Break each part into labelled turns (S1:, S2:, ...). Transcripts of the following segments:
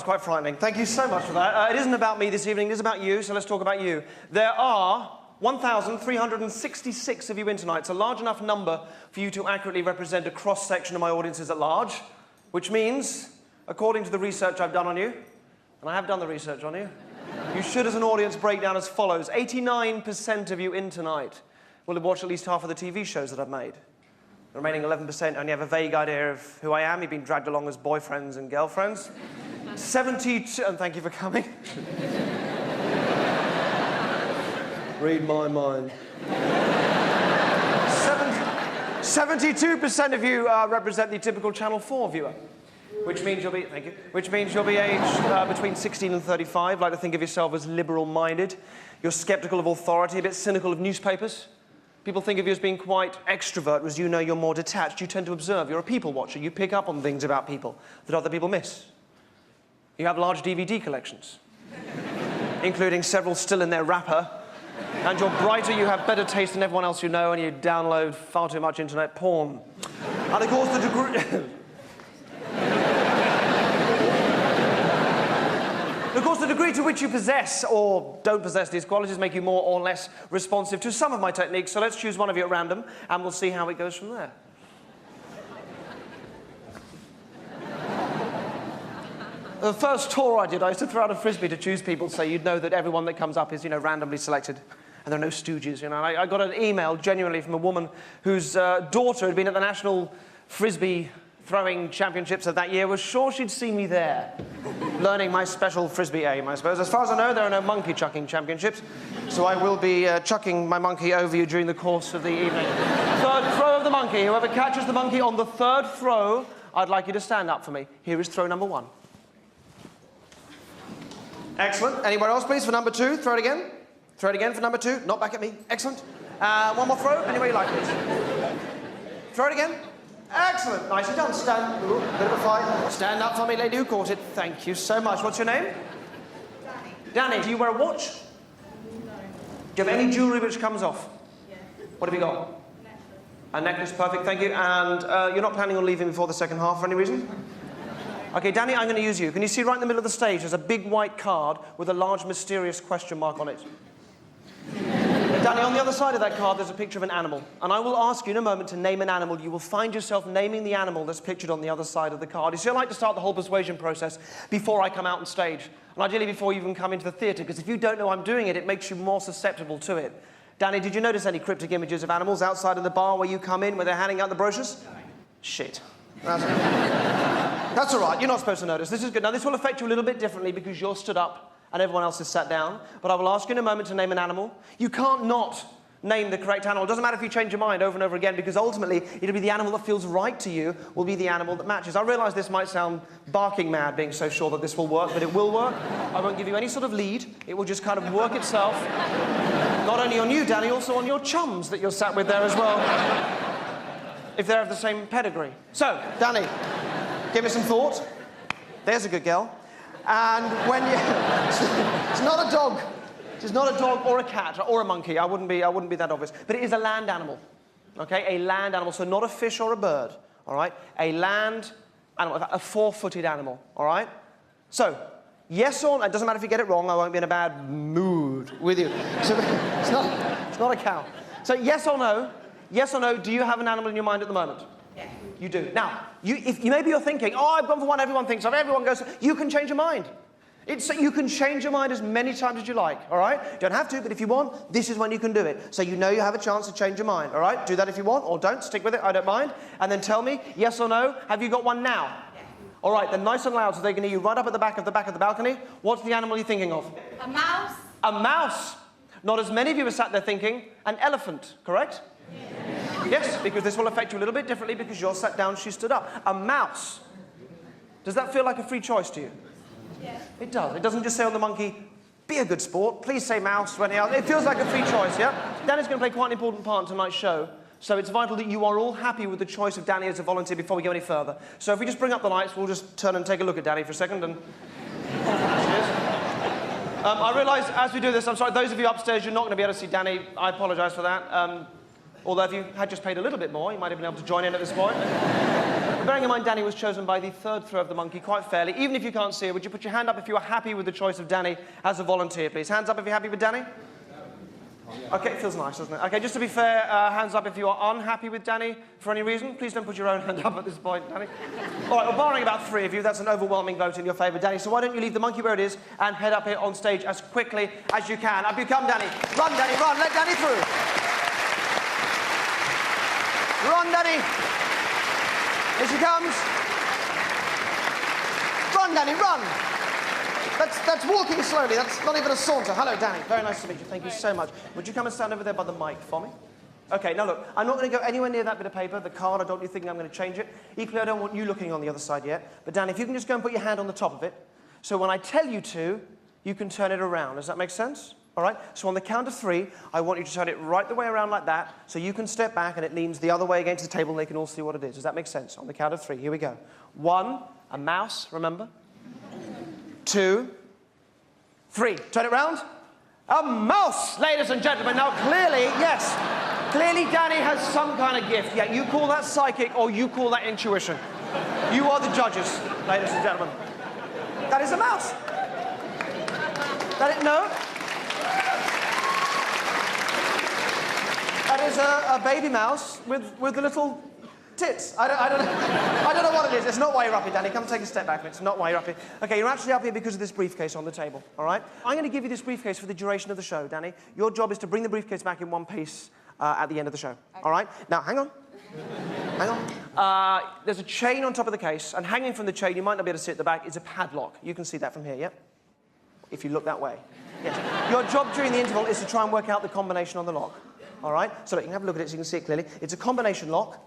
S1: was quite frightening. Thank you so much for that. It isn't about me this evening, it is about you, so let's talk about you. There are 1,366 of you in tonight. It's a large enough number for you to accurately represent a cross-section of my audiences at large, which means, according to the research I've done on you, and I have done the research on you, you should, as an audience, break down as follows. 89% of you in tonight will have watched at least half of the TV shows that I've made. The remaining 11% only have a vague idea of who I am. You've been dragged along as boyfriends and girlfriends. 72, and thank you for coming. Read my mind. 72% of you represent the typical Channel 4 viewer, which means you'll be, thank you, which means you'll be aged between 16 and 35, like to think of yourself as liberal-minded. You're skeptical of authority, a bit cynical of newspapers. People think of you as being quite extrovert, whereas you know you're more detached. You tend to observe. You're a people watcher. You pick up on things about people that other people miss. You have large DVD collections, including several still in their wrapper. And you're brighter, you have better taste than everyone else you know, and you download far too much internet porn. And of course, the degree... Of course, the degree to which you possess or don't possess these qualities make you more or less responsive to some of my techniques, so let's choose one of you at random, and we'll see how it goes from there. The first tour I did, I used to throw out a frisbee to choose people so you'd know that everyone that comes up is, randomly selected, and there are no stooges, I got an email, genuinely, from a woman whose daughter had been at the National Frisbee Throwing Championships of that year, was sure she'd see me there, learning my special frisbee aim, I suppose. As far as I know, there are no monkey chucking championships, so I will be chucking my monkey over you during the course of the evening. Third throw of the monkey. Whoever catches the monkey on the third throw, I'd like you to stand up for me. Here is throw number 1. Excellent. Anyone else, please, for number 2? Throw it again. Throw it again for number 2. Not back at me. Excellent. One more throw. Anywhere you like, please. Throw it again. Excellent. Nicely done. Stand. Ooh, bit of a fight. Stand up for me, lady who caught it. Thank you so much. What's your name? Danny. Danny, do you wear a watch? No. Do you have any jewellery which comes off? Yeah. What have you got? A necklace. Perfect. Thank you. And you're not planning on leaving before the second half for any reason? Okay, Danny, I'm going to use you. Can you see right in the middle of the stage there's a big white card with a large mysterious question mark on it? Danny, on the other side of that card, there's a picture of an animal. And I will ask you in a moment to name an animal. You will find yourself naming the animal that's pictured on the other side of the card. You see, I like to start the whole persuasion process before I come out on stage. And ideally before you even come into the theatre, because if you don't know I'm doing it, it makes you more susceptible to it. Danny, did you notice any cryptic images of animals outside of the bar where you come in, where they're handing out the brochures? No. Shit. That's all right. You're not supposed to notice. This is good. Now, this will affect you a little bit differently because you're stood up and everyone else is sat down, but I will ask you in a moment to name an animal. You can't not name the correct animal. It doesn't matter if you change your mind over and over again, because ultimately it'll be the animal that feels right to you will be the animal that matches. I realise this might sound barking mad, being so sure that this will work, but it will work. I won't give you any sort of lead. It will just kind of work itself. Not only on you, Danny, also on your chums that you're sat with there as well, if they're of the same pedigree. So, Danny, give me some thought. There's a good girl. And when you... It's not a dog. It's not a dog or a cat or a monkey. I wouldn't be that obvious. But it is a land animal. Okay? A land animal. So not a fish or a bird. All right? A land animal. A 4-footed animal. All right? So, yes or no... It doesn't matter if you get it wrong. I won't be in a bad mood with you. So, it's not a cow. So, yes or no? Yes or no, do you have an animal in your mind at the moment? Yeah. You do. Now, maybe you're thinking, oh, I've gone for one everyone thinks of. Everyone goes, you can change your mind. You can change your mind as many times as you like, all right? You don't have to, but if you want, this is when you can do it. So you know you have a chance to change your mind, all right? Do that if you want, or don't. Stick with it, I don't mind. And then tell me, yes or no, have you got one now? Yeah. All right, then nice and loud so they can hear you right up at the back of the balcony. What's the animal you're thinking of?
S2: A mouse.
S1: A mouse. Not as many of you are sat there thinking, an elephant, correct? Yes, because this will affect you a little bit differently because you're sat down, she stood up. A mouse. Does that feel like a free choice to you?
S2: Yeah.
S1: It does. It doesn't just say on the monkey, be a good sport, please say mouse or anything else. It feels like a free choice, yeah? Danny's going to play quite an important part in tonight's show, so it's vital that you are all happy with the choice of Danny as a volunteer before we go any further. So if we just bring up the lights, we'll just turn and take a look at Danny for a second and... I realise as we do this, I'm sorry, those of you upstairs, you're not going to be able to see Danny. I apologise for that. Although if you had just paid a little bit more, you might have been able to join in at this point. Bearing in mind Danny was chosen by the third throw of the monkey quite fairly. Even if you can't see it, would you put your hand up if you are happy with the choice of Danny as a volunteer, please? Hands up if you're happy with Danny. Okay, it feels nice, doesn't it? Okay, just to be fair, hands up if you are unhappy with Danny for any reason. Please don't put your own hand up at this point, Danny. All right, well, barring about 3 of you, that's an overwhelming vote in your favour, Danny. So why don't you leave the monkey where it is and head up here on stage as quickly as you can. Up you come, Danny. Run, Danny, run. Let Danny through. Run, Danny. Here she comes. Run, Danny, run. That's walking slowly. That's not even a saunter. Hello, Danny. Very nice to meet you. Thank you so much. Would you come and stand over there by the mic for me? Okay, now look, I'm not going to go anywhere near that bit of paper, the card. I don't think I'm going to change it. Equally, I don't want you looking on the other side yet. But, Danny, if you can just go and put your hand on the top of it, so when I tell you to, you can turn it around. Does that make sense? All right? So on the count of 3, I want you to turn it right the way around like that, so you can step back and it leans the other way against the table and they can all see what it is. Does that make sense? On the count of 3, here we go. 1, a mouse, remember? 2, 3. Turn it round. A mouse, ladies and gentlemen. Now, clearly, yes, clearly Danny has some kind of gift. Yeah, you call that psychic or you call that intuition. You are the judges, ladies and gentlemen. That is a mouse. No. That is a baby mouse with the little tits. I don't know what it is. It's not why you're up here, Danny. Come take a step back. It's not why you're up here. Okay, you're actually up here because of this briefcase on the table, all right? I'm going to give you this briefcase for the duration of the show, Danny. Your job is to bring the briefcase back in one piece at the end of the show, okay. All right? Now, hang on. Hang on. There's a chain on top of the case, and hanging from the chain, you might not be able to see at the back, is a padlock. You can see that from here, yeah? If you look that way. Yes. Your job during the interval is to try and work out the combination on the lock, all right? So look, you can have a look at it so you can see it clearly. It's a combination lock.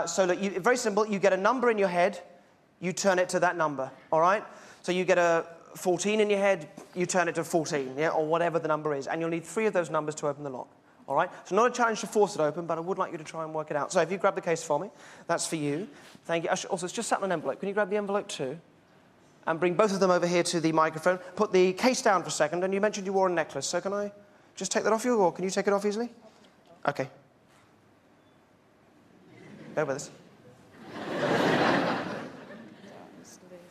S1: So look, very simple. You get a number in your head, you turn it to that number, all right? So you get a 14 in your head, you turn it to 14, yeah, or whatever the number is. And you'll need 3 of those numbers to open the lock, all right? So not a challenge to force it open, but I would like you to try and work it out. So if you grab the case for me, that's for you. Thank you. Also, it's just sat in an envelope. Can you grab the envelope too? And bring both of them over here to the microphone. Put the case down for a second, and you mentioned you wore a necklace, so can I just take that off you, or can you take it off easily? Okay. Bear with us.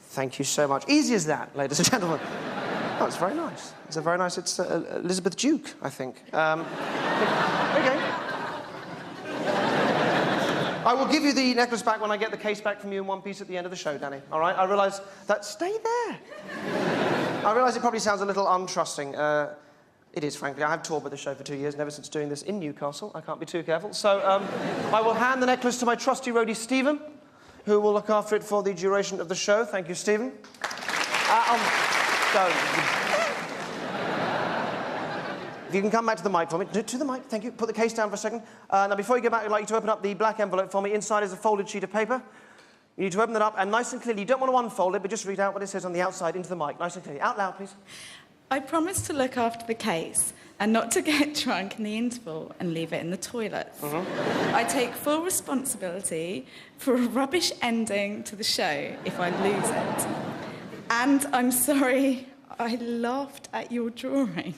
S1: Thank you so much. Easy as that, ladies and gentlemen. Oh, it's very nice. It's a very nice... It's Elizabeth Duke, I think. Okay. I will give you the necklace back when I get the case back from you in one piece at the end of the show, Danny. All right? I realise that... Stay there. I realise it probably sounds a little untrusting. It is, frankly. I have toured with the show for 2 years, and ever since doing this in Newcastle, I can't be too careful. So I will hand the necklace to my trusty roadie, Stephen, who will look after it for the duration of the show. Thank you, Stephen. If you can come back to the mic for me. To the mic, thank you. Put the case down for a second. Now, before you go back, I'd like you to open up the black envelope for me. Inside is a folded sheet of paper. You need to open that up, and nice and clearly, you don't want to unfold it, but just read out what it says on the outside into the mic. Nice and clearly. Out loud, please.
S2: I promise to look after the case and not to get drunk in the interval and leave it in the toilets. Mm-hmm. I take full responsibility for a rubbish ending to the show if I lose it. And I'm sorry, I laughed at your drawing.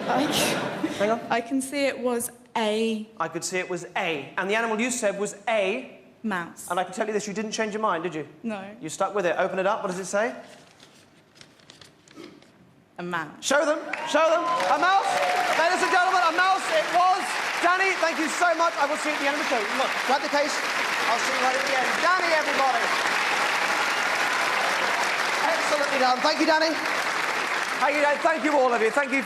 S1: Hang on.
S2: I can see it was a...
S1: I could see it was a. And the animal you said was a...
S2: mouse.
S1: And I can tell you this, you didn't change your mind, did you?
S2: No.
S1: You stuck with it. Open it up. What does it say?
S2: A mouse.
S1: Show them. Show them. A mouse. Ladies and gentlemen, a mouse it was. Danny, thank you so much. I will see you at the end of the show. Look, grab the case. I'll see you right at the end. Danny, everybody. Excellently done. Thank you, Danny. Thank you, Danny. Thank you, all of you. Thank you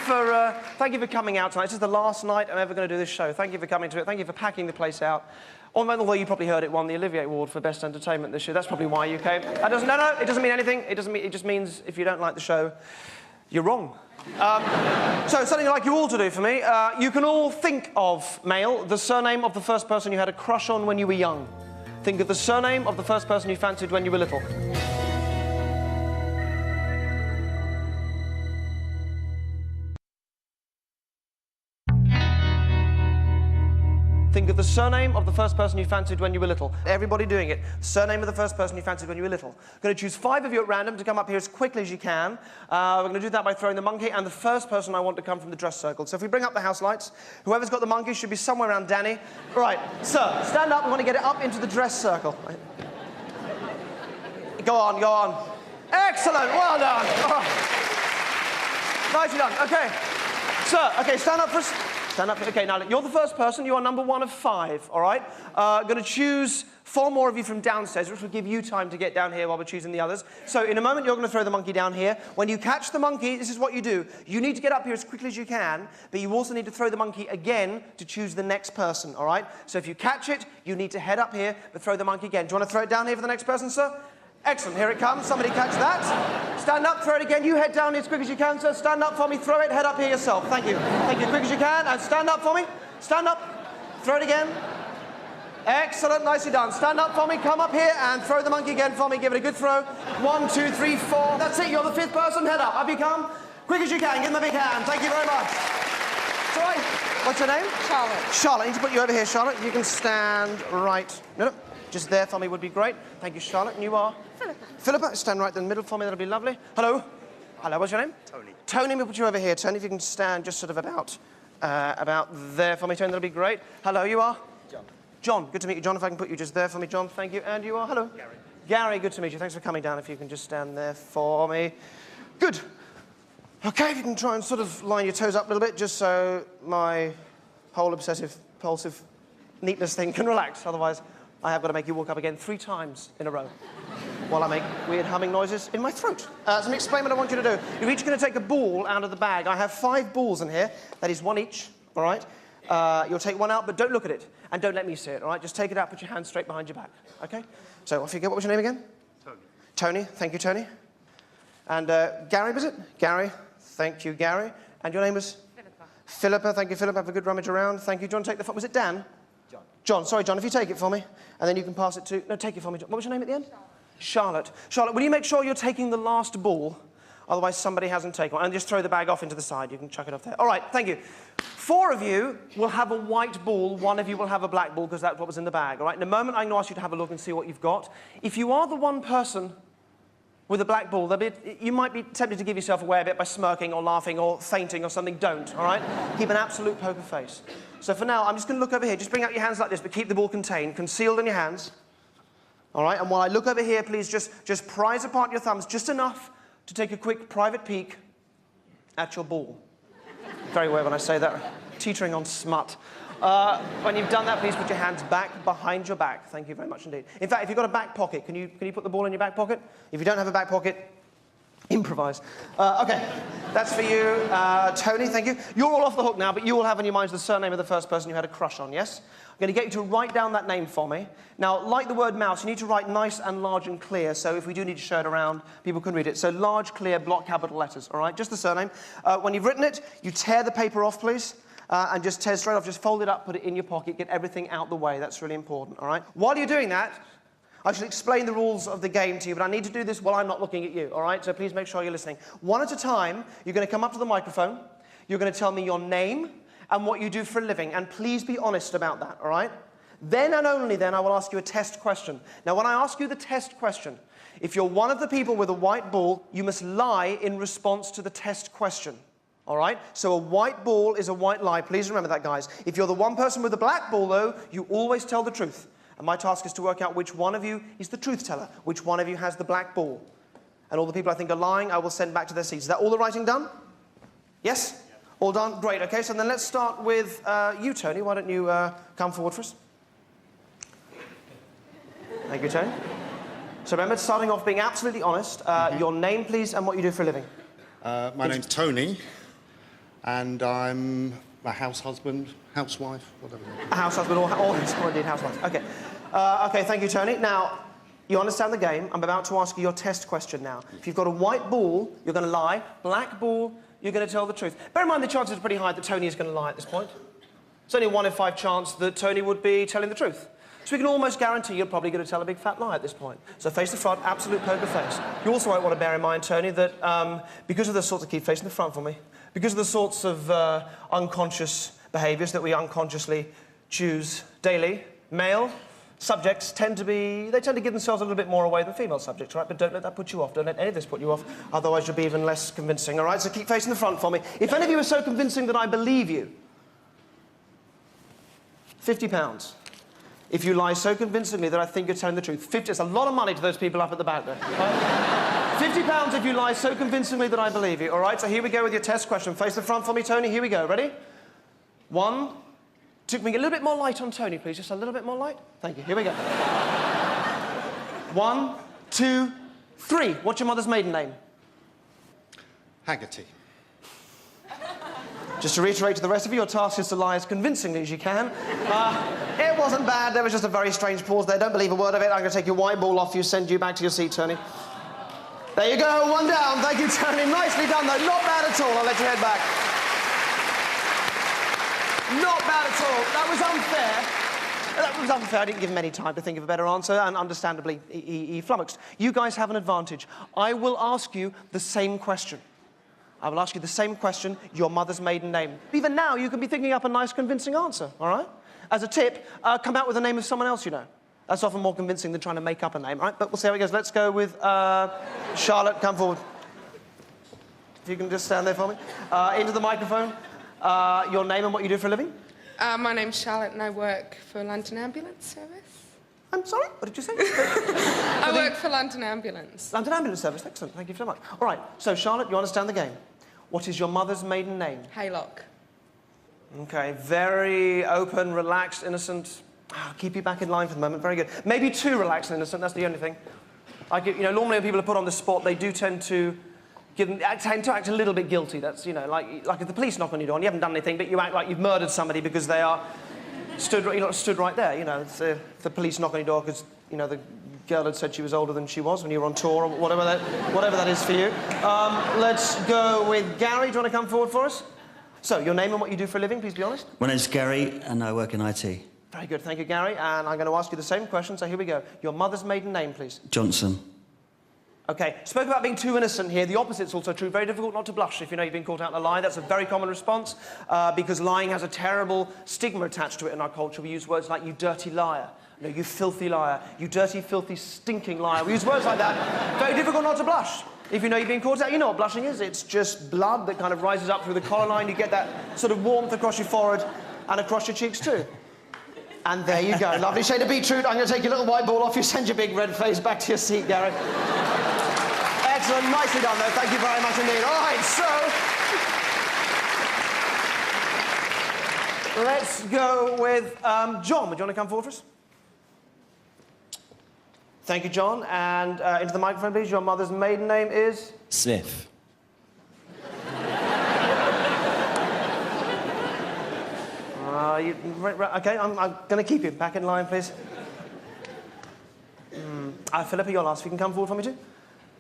S1: for coming out tonight. This is the last night I'm ever going to do this show. Thank you for coming to it. Thank you for packing the place out. Although you probably heard it won the Olivier Award for Best Entertainment this year. That's probably why you came. It doesn't mean anything. It just means if you don't like the show, you're wrong. So, something I'd like you all to do for me. You can all think of, male, the surname of the first person you had a crush on when you were young. Think of the surname of the first person you fancied when you were little. Think of the surname of the first person you fancied when you were little. Everybody doing it. Surname of the first person you fancied when you were little. Going to choose 5 of you at random to come up here as quickly as you can. We're going to do that by throwing the monkey, and the first person I want to come from the dress circle. So if we bring up the house lights, whoever's got the monkey should be somewhere around Danny. Right, sir, stand up. We want to get it up into the dress circle. Go on, go on. Excellent, well done. Oh. Nicely done, okay. Sir, okay, stand up for us. Stand up, okay, now you're the first person, you are number 1 of 5, all right? Gonna choose 4 more of you from downstairs, which will give you time to get down here while we're choosing the others. So in a moment, you're gonna throw the monkey down here. When you catch the monkey, this is what you do. You need to get up here as quickly as you can, but you also need to throw the monkey again to choose the next person, all right? So if you catch it, you need to head up here, but throw the monkey again. Do you wanna throw it down here for the next person, sir? Excellent, here it comes. Somebody catch that. Stand up, throw it again. You head down here as quick as you can, sir. Stand up for me, throw it, head up here yourself. Thank you. Thank you, quick as you can. And stand up for me. Stand up. Throw it again. Excellent, nicely done. Stand up for me, come up here and throw the monkey again for me. Give it a good throw. 1, 2, 3, 4. That's it, you're the 5th person. Head up, up you come. Quick as you can, give them a big hand. Thank you very much. Sorry, what's your name?
S2: Charlotte.
S1: Charlotte, I need to put you over here, Charlotte. You can stand right. No. Just there for me would be great. Thank you, Charlotte. And you are?
S2: Philippa.
S1: Philippa, stand right in the middle for me. That'll be lovely. Hello. Hello, what's your name?
S3: Tony.
S1: Tony, we'll put you over here. Tony, if you can stand just sort of about there for me, Tony, that'll be great. Hello, you are?
S3: John.
S1: John, good to meet you. John, if I can put you just there for me, John, thank you. And you are? Hello.
S3: Gary.
S1: Gary, good to meet you. Thanks for coming down. If you can just stand there for me. Good. Okay, if you can try and sort of line your toes up a little bit, just so my whole obsessive-compulsive neatness thing can relax. Otherwise, I have got to make you walk up again 3 times in a row while I make weird humming noises in my throat. So let me explain what I want you to do. You're each going to take a ball out of the bag. I have 5 balls in here. That is 1 each, all right? You'll take 1 out, but don't look at it. And don't let me see it, all right? Just take it out, put your hand straight behind your back, okay? So off you go. What was your name again?
S3: Tony.
S1: Tony. Thank you, Tony. And Gary, was it? Gary. Thank you, Gary. And your name was?
S2: Philippa.
S1: Philippa. Thank you, Philippa. Have a good rummage around. Thank you. John, take the phone. Was it Dan?
S3: John.
S1: John, sorry, John, if you take it for me, and then you can pass it to... No, take it for me, John. What was your name at the end? Charlotte. Charlotte, will you make sure you're taking the last ball? Otherwise, somebody hasn't taken one. And just throw the bag off into the side. You can chuck it off there. All right, thank you. 4 of you will have a white ball. 1 of you will have a black ball, because that's what was in the bag, all right? In a moment, I'm going to ask you to have a look and see what you've got. If you are the one person with a black ball, you might be tempted to give yourself away a bit by smirking or laughing or fainting or something. Don't, all right? Keep an absolute poker face. So for now, I'm just going to look over here. Just bring out your hands like this, but keep the ball contained, concealed in your hands. All right? And while I look over here, please just prise apart your thumbs just enough to take a quick private peek at your ball. Very weird when I say that. Teetering on smut. When you've done that, please put your hands back behind your back. Thank you very much indeed. In fact, if you've got a back pocket, can you put the ball in your back pocket? If you don't have a back pocket, improvise. Okay, that's for you, Tony, thank you. You're all off the hook now, but you will have in your minds the surname of the first person you had a crush on, yes? I'm going to get you to write down that name for me. Now, like the word mouse, you need to write nice and large and clear, so if we do need to show it around, people can read it. So large, clear, block capital letters, all right? Just the surname. When you've written it, you tear the paper off, please. And just tear straight off, just fold it up, put it in your pocket, get everything out the way. That's really important, all right? While you're doing that, I shall explain the rules of the game to you, but I need to do this while I'm not looking at you, all right? So please make sure you're listening. 1 at a time, you're going to come up to the microphone, you're going to tell me your name and what you do for a living, and please be honest about that, all right? Then and only then I will ask you a test question. Now, when I ask you the test question, if you're one of the people with a white ball, you must lie in response to the test question. All right? So a white ball is a white lie. Please remember that, guys. If you're the one person with a black ball, though, you always tell the truth. And my task is to work out which one of you is the truth teller, which one of you has the black ball. And all the people I think are lying, I will send back to their seats. Is that all the writing done? Yes? Yeah. All done? Great. Okay, so then let's start with you, Tony. Why don't you come forward for us? Thank you, Tony. So remember, starting off being absolutely honest, your name, please, and what you do for a living.
S3: My name's Tony. And I'm a house husband, housewife, whatever.
S1: A house husband or indeed housewife. Okay. Okay, thank you, Tony. Now, you understand the game. I'm about to ask you your test question now. If you've got a white ball, you're going to lie. Black ball, you're going to tell the truth. Bear in mind the chances are pretty high that Tony is going to lie at this point. It's only a 1 in 5 chance that Tony would be telling the truth. So we can almost guarantee you're probably going to tell a big fat lie at this point. So face the front, absolute poker face. You also might want to bear in mind, Tony, that because of the sorts of... Keep facing the front for me. Because of the sorts of unconscious behaviours that we unconsciously choose daily, male subjects tend to give themselves a little bit more away than female subjects, right? But don't let that put you off. Don't let any of this put you off. Otherwise, you'll be even less convincing, all right? So keep facing the front for me. If any of you are so convincing that I believe you, £50. if you lie so convincingly that I think you're telling the truth. 50, it's a lot of money to those people up at the back there. £50 if you lie so convincingly that I believe you. All right, so here we go with your test question. Face the front for me, Tony. Here we go. Ready? 1, 2. Can we get a little bit more light on Tony, please? Just a little bit more light. Thank you. Here we go. 1, 2, 3. What's your mother's maiden name?
S3: Haggerty.
S1: Just to reiterate to the rest of you, your task is to lie as convincingly as you can. It wasn't bad. There was just a very strange pause there. Don't believe a word of it. I'm going to take your white ball off you, send you back to your seat, Tony. There you go, 1 down. Thank you, Tony. Nicely done, though. Not bad at all. I'll let you head back. Not bad at all. That was unfair. That was unfair. I didn't give him any time to think of a better answer, and understandably, he flummoxed. You guys have an advantage. I will ask you the same question. I will ask you the same question, your mother's maiden name. Even now, you can be thinking up a nice, convincing answer, all right? As a tip, come out with the name of someone else you know. That's often more convincing than trying to make up a name, right? But we'll see how it goes. Let's go with Charlotte. Come forward. If you can just stand there for me. Into the microphone. Your name and what you do for a living?
S4: My name's Charlotte and I work for London Ambulance Service.
S1: I'm sorry? What did you say?
S4: I work for London Ambulance.
S1: London Ambulance Service. Excellent. Thank you so much. All right. So, Charlotte, you understand the game. What is your mother's maiden name?
S4: Haylock.
S1: Okay. Very open, relaxed, innocent. I'll keep you back in line for the moment. Very good. Maybe too relaxed and innocent. That's the only thing. Normally when people are put on the spot, they do tend to act a little bit guilty. That's, like if the police knock on your door and you haven't done anything, but you act like you've murdered somebody because they are stood right there. If the police knock on your door because, the girl had said she was older than she was when you were on tour or whatever that is for you. Let's go with Gary. Do you want to come forward for us? So, your name and what you do for a living, please be honest.
S5: My name's Gary and I work in IT.
S1: Very good, thank you, Gary. And I'm going to ask you the same question, so here we go. Your mother's maiden name, please.
S5: Johnson.
S1: OK, spoke about being too innocent here. The opposite's also true. Very difficult not to blush if you know you've been caught out in a lie. That's a very common response because lying has a terrible stigma attached to it in our culture. We use words like, you dirty liar. No, you filthy liar. You dirty, filthy, stinking liar. We use words like that. Very difficult not to blush. If you know you've been caught out, you know what blushing is. It's just blood that kind of rises up through the collar line. You get that sort of warmth across your forehead and across your cheeks too. And there you go. Lovely shade of beetroot. I'm going to take your little white ball off you, send your big red face back to your seat, Gary. Excellent. Nicely done, though. Thank you very much indeed. All right, so let's go with John. Would you want to come forward for us? Thank you, John. And into the microphone, please. Your mother's maiden name is?
S5: Smith.
S1: OK, I'm going to keep you. Back in line, please. Philippa, you're last. If you can come forward for me, too.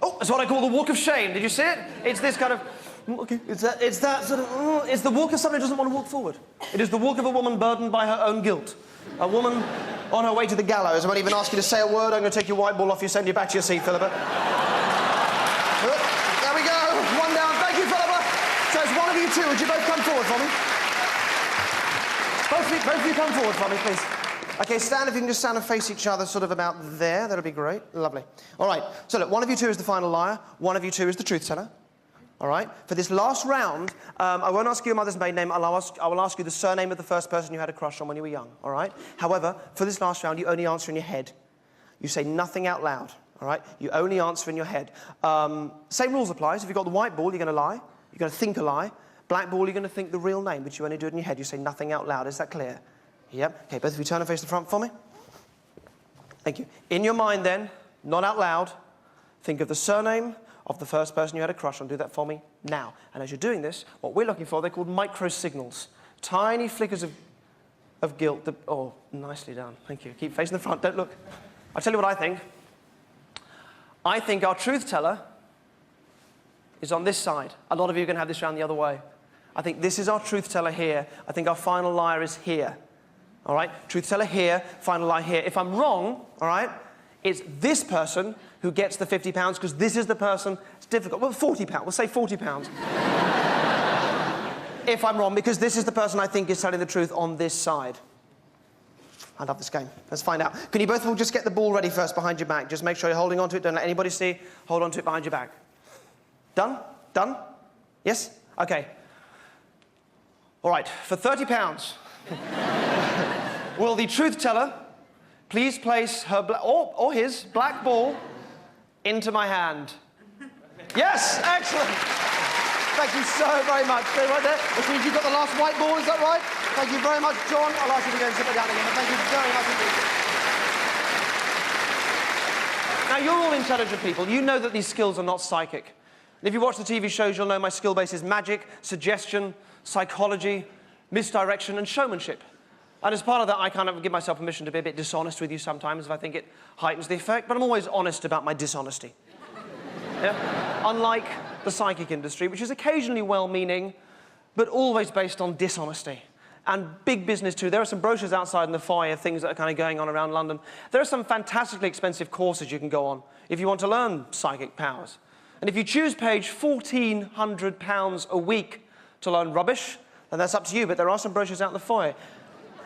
S1: Oh, it's what I call the walk of shame. Did you see it? It's this kind of... OK. It's that sort of... It's the walk of somebody who doesn't want to walk forward. It is the walk of a woman burdened by her own guilt. A woman on her way to the gallows. I won't even ask you to say a word. I'm going to take your white ball off you, send you back to your seat, Philippa. There we go. 1 down. Thank you, Philippa. So it's one of you two. Would you both come forward for me? Both of you come forward for me, please. OK, stand. If you can just stand and face each other sort of about there, that'll be great. Lovely. All right. So, look, one of you two is the final liar. One of you two is the truth teller. All right? For this last round, I won't ask you your mother's maiden name. I will ask you the surname of the first person you had a crush on when you were young. All right? However, for this last round, you only answer in your head. You say nothing out loud. All right? You only answer in your head. Same rules applies. If you've got the white ball, you're going to lie. You're going to think a lie. Black ball, you're going to think the real name, but you only do it in your head. You say nothing out loud. Is that clear? Yep. OK, both of you turn and face the front for me. Thank you. In your mind, then, not out loud, think of the surname of the first person you had a crush on. Do that for me now. And as you're doing this, what we're looking for, they're called micro-signals. Tiny flickers of guilt. Oh, nicely done. Thank you. Keep facing the front. Don't look. I'll tell you what I think. I think our truth teller is on this side. A lot of you are going to have this round the other way. I think this is our truth teller here. I think our final liar is here. All right? Truth teller here, final liar here. If I'm wrong, all right, it's this person who gets the £50 because this is the person. It's difficult. Well, £40. We'll say £40. If I'm wrong, because this is the person I think is telling the truth on this side. I love this game. Let's find out. Can you both all just get the ball ready first behind your back? Just make sure you're holding onto it. Don't let anybody see. Hold onto it behind your back. Done? Done? Yes? OK. All right. For £30, will the truth teller please place her, or his, black ball into my hand. Yes, excellent. Thank you so very much. Stay right there. Which means you've got the last white ball, is that right? Thank you very much, John. I'll ask you to go and sit back down again, but thank you very much indeed. Now, you're all intelligent people. You know that these skills are not psychic. And if you watch the TV shows, you'll know my skill base is magic, suggestion, psychology, misdirection, and showmanship. And as part of that, I kind of give myself permission to be a bit dishonest with you sometimes if I think it heightens the effect, but I'm always honest about my dishonesty. Yeah? Unlike the psychic industry, which is occasionally well-meaning, but always based on dishonesty. And big business too. There are some brochures outside in the foyer, things that are kind of going on around London. There are some fantastically expensive courses you can go on if you want to learn psychic powers. And if you choose page £1,400 a week to learn rubbish, then that's up to you, but there are some brochures out in the foyer.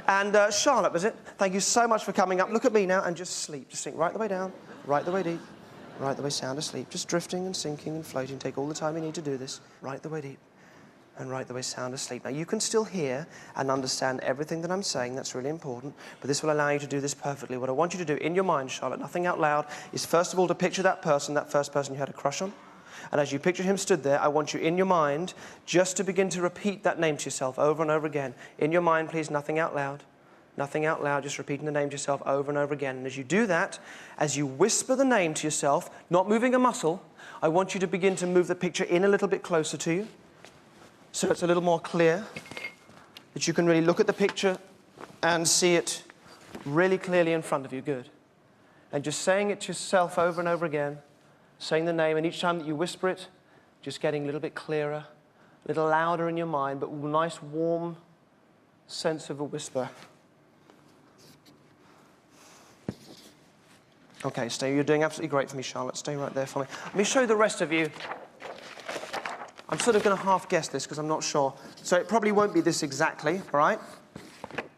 S1: And Charlotte, was it? Thank you so much for coming up. Look at me now and just sleep. Just sink right the way down, right the way deep, right the way sound asleep. Just drifting and sinking and floating. Take all the time you need to do this. Right the way deep and right the way sound asleep. Now, you can still hear and understand everything that I'm saying. That's really important. But this will allow you to do this perfectly. What I want you to do in your mind, Charlotte, nothing out loud, is first of all to picture that person, that first person you had a crush on. And as you picture him stood there, I want you in your mind just to begin to repeat that name to yourself over and over again. In your mind, please, nothing out loud. Nothing out loud, just repeating the name to yourself over and over again. And as you do that, as you whisper the name to yourself, not moving a muscle, I want you to begin to move the picture in a little bit closer to you, so it's a little more clear, that you can really look at the picture and see it really clearly in front of you. Good. And just saying it to yourself over and over again, saying the name, and each time that you whisper it, just getting a little bit clearer, a little louder in your mind, but with a nice warm sense of a whisper. Okay, stay. You're doing absolutely great for me, Charlotte. Stay right there for me. Let me show you the rest of you. I'm sort of going to half guess this because I'm not sure. So it probably won't be this exactly, all right?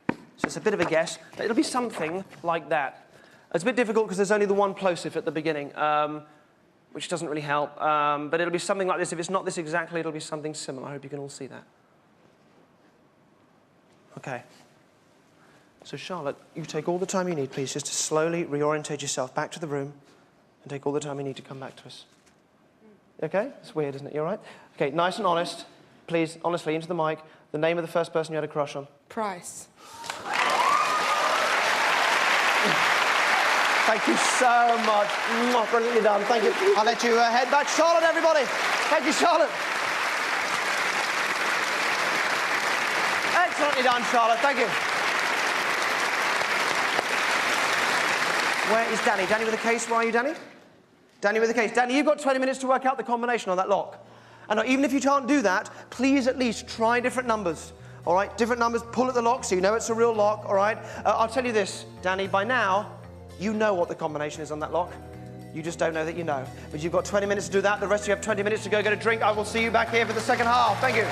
S1: So it's a bit of a guess, but it'll be something like that. It's a bit difficult because there's only the one plosive at the beginning, which doesn't really help. But it'll be something like this. If it's not this exactly, it'll be something similar. I hope you can all see that. Okay. So Charlotte, you take all the time you need, please, just to slowly reorientate yourself back to the room and take all the time you need to come back to us. Okay? It's weird, isn't it? You all right? Okay, nice and honest. Please, honestly, into the mic. The name of the first person you had a crush on.
S4: Price.
S1: Thank you so much. Brilliantly done. Thank you. I'll let you head back. Charlotte, everybody. Thank you, Charlotte. Excellently done, Charlotte. Thank you. Where is Danny? Danny with a case. Where are you, Danny? Danny with a case. Danny, you've got 20 minutes to work out the combination on that lock. And even if you can't do that, please at least try different numbers. All right? Different numbers. Pull at the lock so you know it's a real lock. All right? I'll tell you this, Danny. By now, you know what the combination is on that lock. You just don't know that you know. But you've got 20 minutes to do that. The rest of you have 20 minutes to go get a drink. I will see you back here for the second half. Thank you.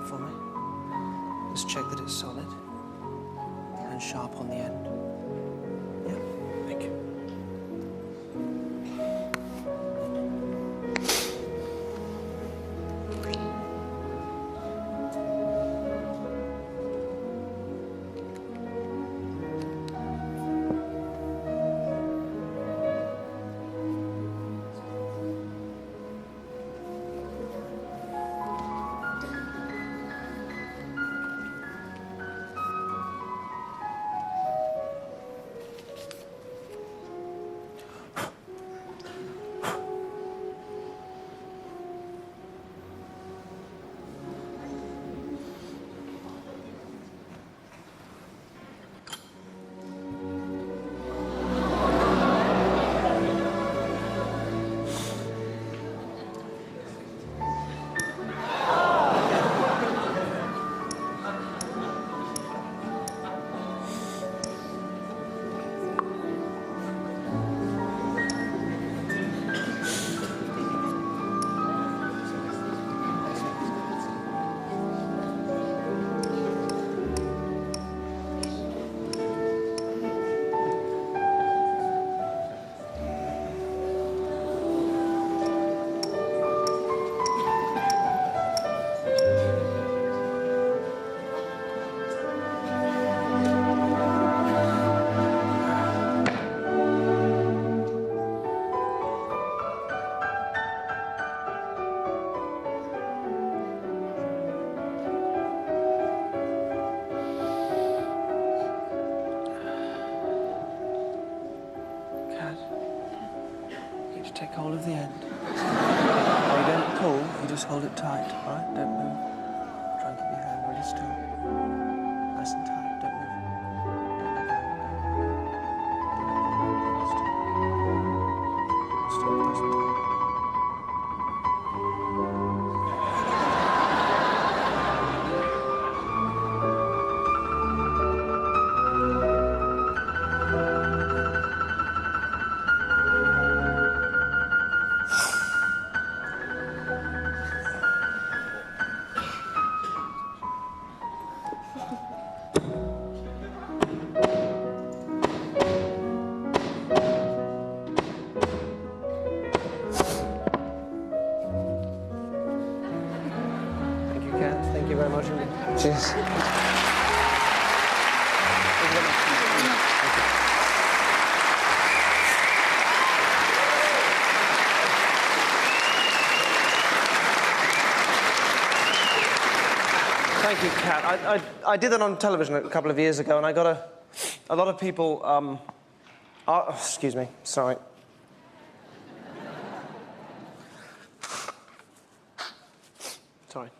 S1: cat, for me. Just check that it's solid and sharp on the end. Yeah, thank you. Take hold of the end. Now you don't pull, you just hold it tight, all right? Don't move. Try and keep your hand really still. Nice and tight, don't move. Don't let go. Still, nice and tight. Thank you very much. Cheers. Thank you, Kat. I did that on television a couple of years ago, and I got a lot of people. Excuse me, sorry. Sorry.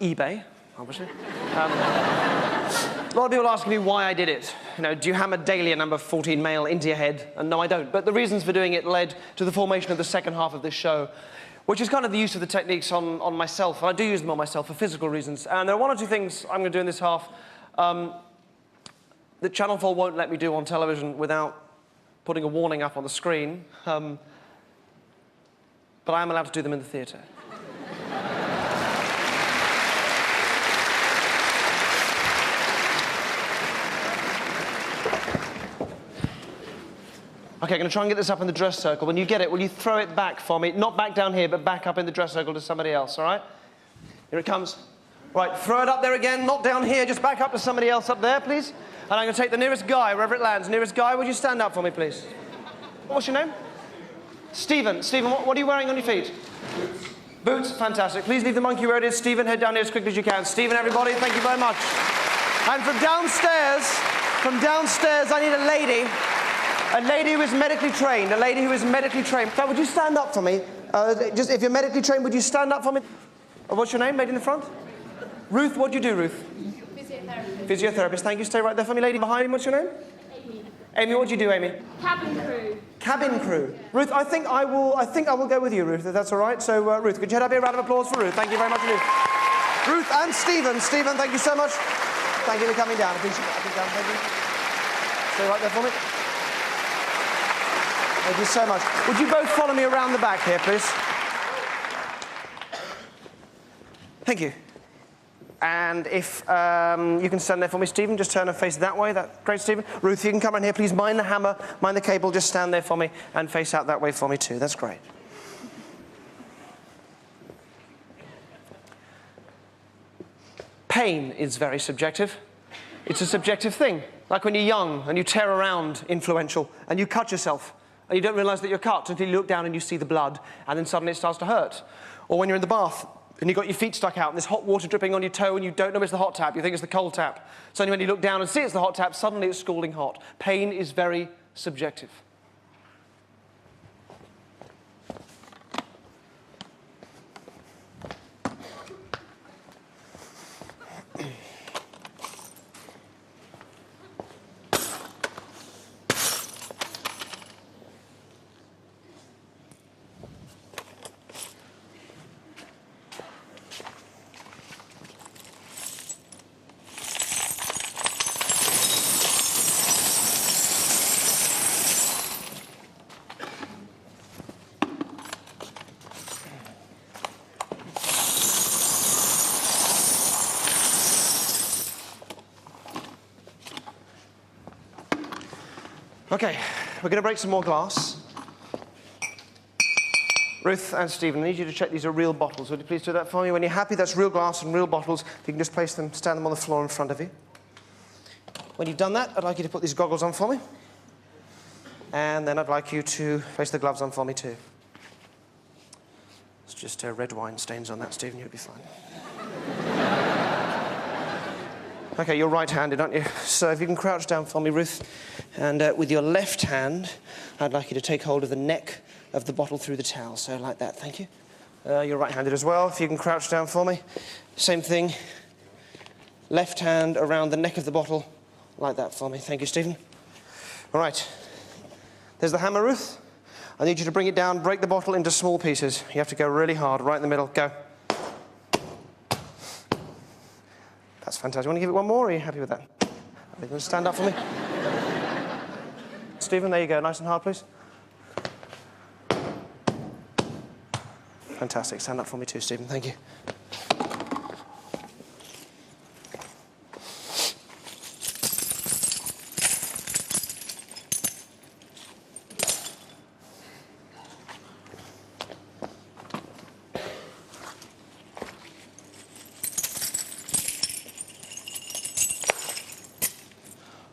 S1: eBay, obviously. A lot of people asking me why I did it. You know, do you hammer daily a number 14 male into your head? And no, I don't. But the reasons for doing it led to the formation of the second half of this show, which is kind of the use of the techniques on myself. And I do use them on myself for physical reasons. And there are one or two things I'm going to do in this half that Channel 4 won't let me do on television without putting a warning up on the screen. But I am allowed to do them in the theatre. Okay, I'm going to try and get this up in the dress circle. When you get it, will you throw it back for me? Not back down here, but back up in the dress circle to somebody else, all right? Here it comes. Right, throw it up there again, not down here, just back up to somebody else up there, please. And I'm going to take the nearest guy, wherever it lands. Nearest guy, would you stand up for me, please? What's your name? Stephen. Stephen, what are you wearing on your feet? Boots. Boots, fantastic. Please leave the monkey where it is. Stephen, head down here as quickly as you can. Stephen, everybody, thank you very much. And from downstairs, I need a lady. A lady who is medically trained. A lady who is medically trained. So would you stand up for me? Just if you're medically trained, would you stand up for me? What's your name, lady in the front? Ruth, what do you do, Ruth? Physiotherapist. Physiotherapist, thank you. Stay right there for me. Lady behind me, what's your name? Amy. Amy, what do you do, Amy?
S6: Cabin crew.
S1: Cabin crew. Ruth, I think I will go with you, Ruth, if that's all right. So, Ruth, could you head up here? A round of applause for Ruth. Thank you very much, Ruth. Ruth and Stephen. Stephen, thank you so much. Thank you for coming down. Appreciate it. Thank you. Stay right there for me. Thank you so much. Would you both follow me around the back here, please? Thank you. And if you can stand there for me, Stephen, just turn and face that way. That's great, Stephen. Ruth, you can come around here, please. Mind the hammer, mind the cable. Just stand there for me and face out that way for me too. That's great. Pain is very subjective. It's a subjective thing. Like when you're young and you tear around influential and you cut yourself and you don't realize that you're cut until you look down and you see the blood and then suddenly it starts to hurt. Or when you're in the bath and you've got your feet stuck out and there's hot water dripping on your toe and you don't know it's the hot tap, you think it's the cold tap. Suddenly when you look down and see it's the hot tap, suddenly it's scalding hot. Pain is very subjective. Okay, we're going to break some more glass. Ruth and Stephen, I need you to check these are real bottles. Would you please do that for me? When you're happy that's real glass and real bottles, if you can just place them, stand them on the floor in front of you. When you've done that, I'd like you to put these goggles on for me. And then I'd like you to place the gloves on for me too. It's just red wine stains on that, Stephen, you'll be fine. Okay, you're right-handed, aren't you? So if you can crouch down for me, Ruth, and with your left hand, I'd like you to take hold of the neck of the bottle through the towel. So like that, thank you. You're right-handed as well. If you can crouch down for me. Same thing. Left hand around the neck of the bottle, like that for me. Thank you, Stephen. All right. There's the hammer, Ruth. I need you to bring it down, break the bottle into small pieces. You have to go really hard, right in the middle. Go. That's fantastic. Want to give it one more, or are you happy with that? Are you going to stand up for me? Stephen, there you go. Nice and hard, please. Fantastic. Stand up for me too, Stephen. Thank you.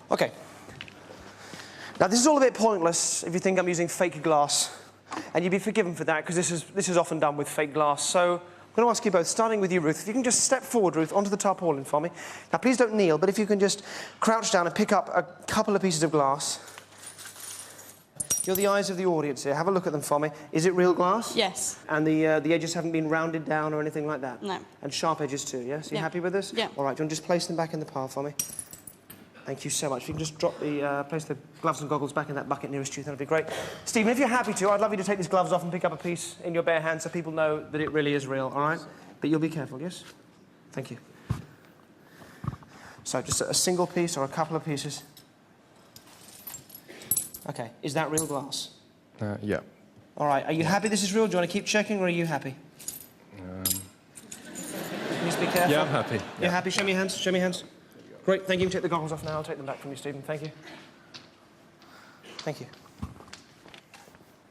S1: Okay. Now, this is all a bit pointless if you think I'm using fake glass, and you'd be forgiven for that, because this is often done with fake glass. So I'm going to ask you both, starting with you, Ruth, if you can just step forward, Ruth, onto the tarpaulin for me. Now, please don't kneel, but if you can just crouch down and pick up a couple of pieces of glass. You're the eyes of the audience here. Have a look at them for me. Is it real glass?
S6: Yes.
S1: And the edges haven't been rounded down or anything like that?
S6: No.
S1: And sharp edges too, yes? You happy with this?
S6: Yeah.
S1: All right, do you want to just place them back in the pile for me? Thank you so much. If you can just drop place the gloves and goggles back in that bucket nearest you, that'd be great. Stephen, if you're happy to, I'd love you to take these gloves off and pick up a piece in your bare hand so people know that it really is real, all right? But you'll be careful, yes? Thank you. So just a single piece or a couple of pieces. Okay, is that real glass?
S7: Yeah.
S1: All right, are you happy this is real? Do you want to keep checking, or are you happy? Please be careful.
S7: Yeah, I'm happy.
S1: You're happy? Show me your hands, show me your hands. Great, thank you. You can take the goggles off now. I'll take them back from you, Stephen. Thank you. Thank you.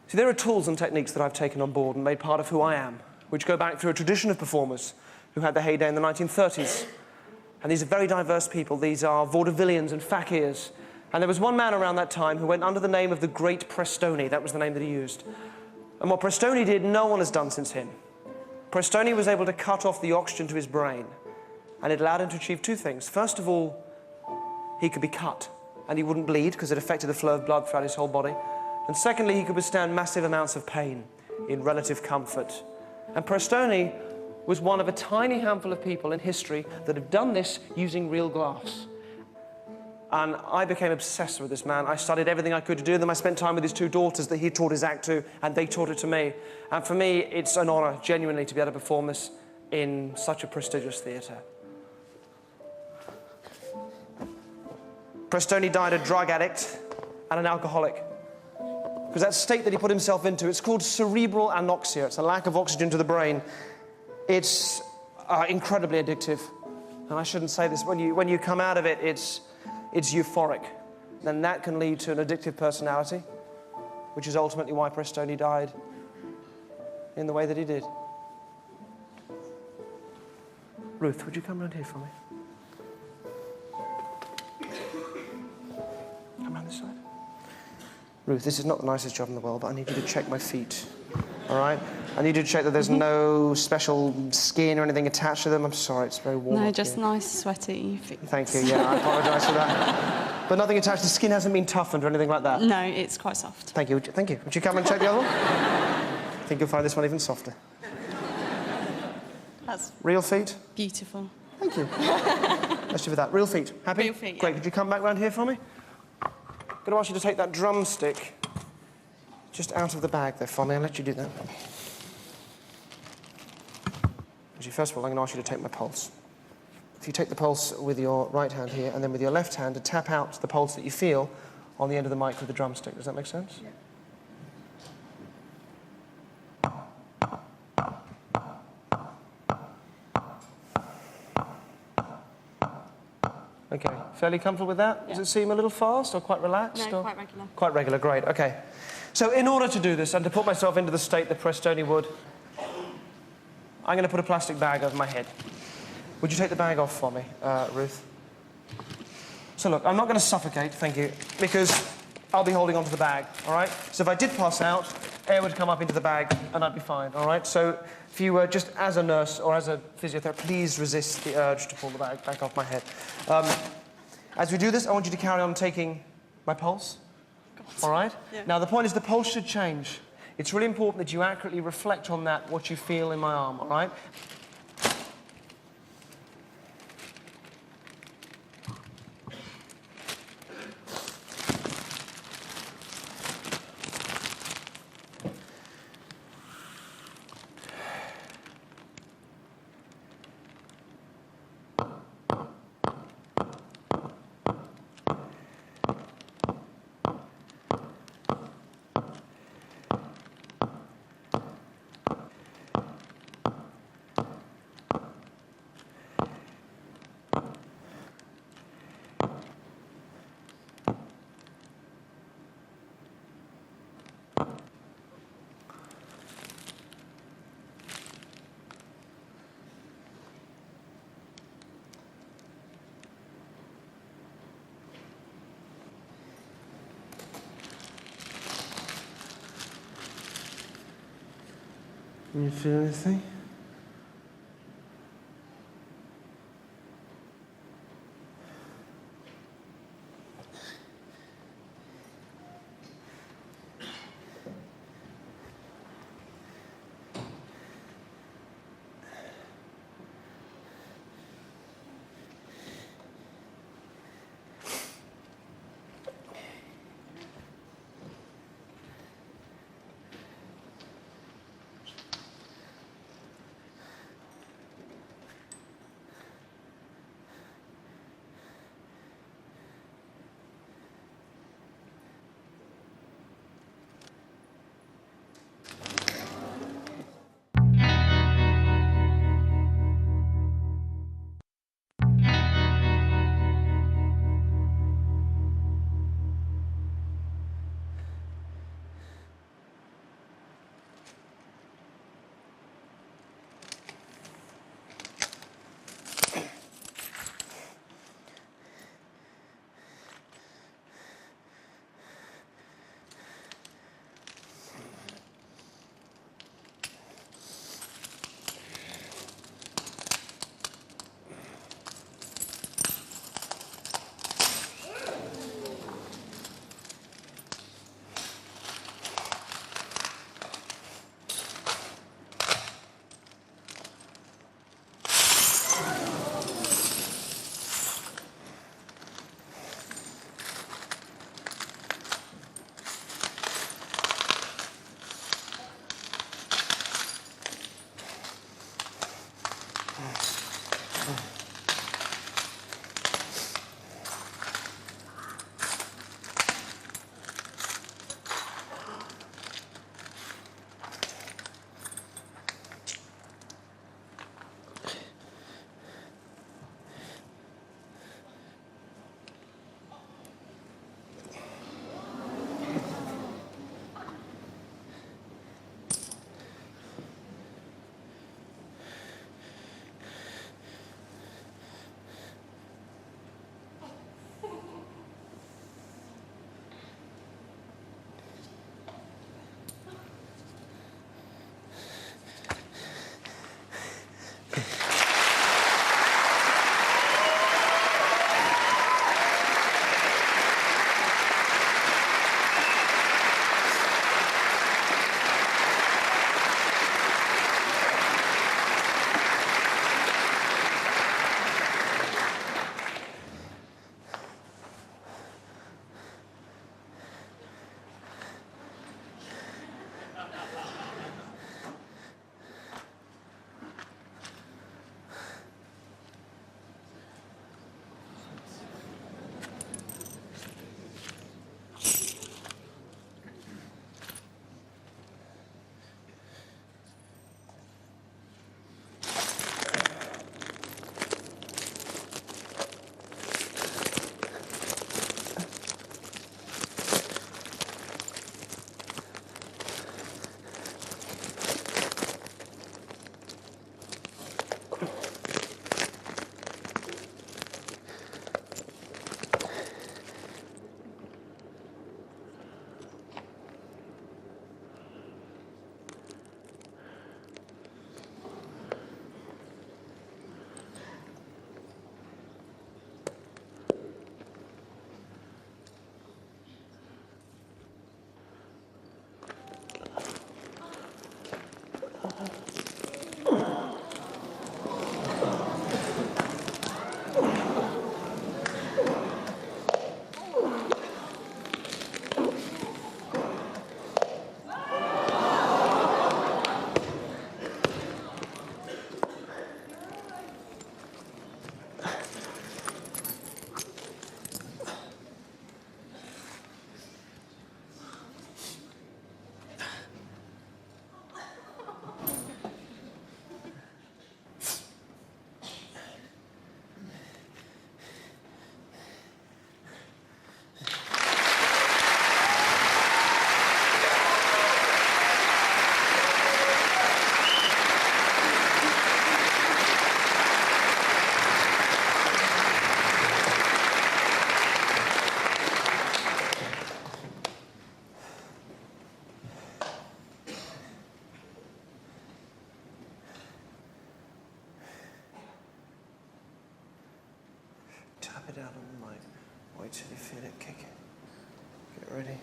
S1: See, there are tools and techniques that I've taken on board and made part of who I am, which go back through a tradition of performers who had their heyday in the 1930s. And these are very diverse people. These are vaudevillians and fakirs. And there was one man around that time who went under the name of the Great Prestoni. That was the name that he used. And what Prestoni did, no one has done since him. Prestoni was able to cut off the oxygen to his brain. And it allowed him to achieve two things. First of all, he could be cut, and he wouldn't bleed because it affected the flow of blood throughout his whole body. And secondly, he could withstand massive amounts of pain in relative comfort. And Prestoni was one of a tiny handful of people in history that have done this using real glass. And I became obsessed with this man. I studied everything I could to do them. I spent time with his two daughters that he taught his act to, and they taught it to me. And for me, it's an honor, genuinely, to be able to perform this in such a prestigious theatre. Prestoni died a drug addict and an alcoholic. Because that state that he put himself into, it's called cerebral anoxia. It's a lack of oxygen to the brain. It's incredibly addictive. and I shouldn't say this, when you come out of it, it's euphoric. Then that can lead to an addictive personality, which is ultimately why Prestoni died in the way that he did. Ruth, would you come around here for me? Come around this side. Ruth, this is not the nicest job in the world, but I need you to check my feet, all right? I need you to check that there's no special skin or anything attached to them. I'm sorry, it's very warm.
S6: No,
S1: up
S6: just
S1: here.
S6: nice, sweaty feet.
S1: Thank you, yeah, I apologise for that. But nothing attached, the skin hasn't been toughened or anything like that?
S6: No, it's quite soft.
S1: Thank you, thank you. Would you come and check the other one? I think you'll find this one even softer.
S6: That's
S1: Real feet?
S6: beautiful.
S1: Thank you. Let's do with that. Real feet. Happy?
S6: Real feet, yeah.
S1: Great. Could you come back round here for me? I'm going to ask you to take that drumstick just out of the bag there for me. I'll let you do that. Actually, first of all, I'm going to ask you to take my pulse. If you take the pulse with your right hand here, and then with your left hand to tap out the pulse that you feel on the end of the mic with the drumstick. Does that make sense? Yeah. Okay, fairly comfortable with that?
S6: Yeah.
S1: Does it seem a little fast or quite relaxed?
S6: No,
S1: or?
S6: quite regular.
S1: Quite regular, great, okay. So in order to do this and to put myself into the state that Prestoni would, I'm going to put a plastic bag over my head. Would you take the bag off for me, Ruth? So look, I'm not going to suffocate, thank you, because I'll be holding onto the bag, all right? So if I did pass out, air would come up into the bag and I'd be fine, all right? So if you were just as a nurse or as a physiotherapist, please resist the urge to pull the bag back off my head. As we do this, I want you to carry on taking my pulse, all right?
S6: Yeah.
S1: Now, the point is the pulse should change. It's really important that you accurately reflect on that, what you feel in my arm, all right? Can you feel anything? out on the mic. Wait till you feel it kicking. Get ready.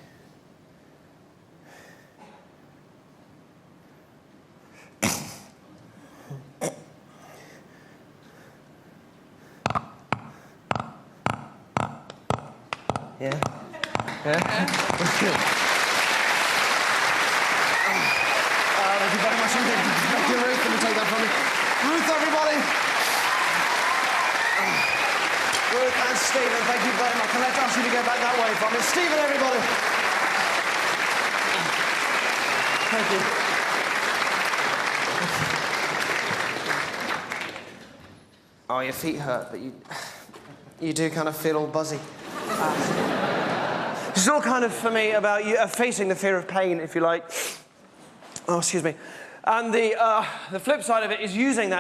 S1: Yeah? Yeah? Good. Thank you very much indeed. Thank you, Ruth. Can you take that from me? Ruth, everybody. Ruth and Stephen, thank you very much. Can I ask you to go back that way from me? Stephen, everybody. Thank you. Oh, your feet hurt, but you do kind of feel all buzzy. It's all kind of, for me, about you facing the fear of pain, if you like. Oh, excuse me. And the flip side of it is using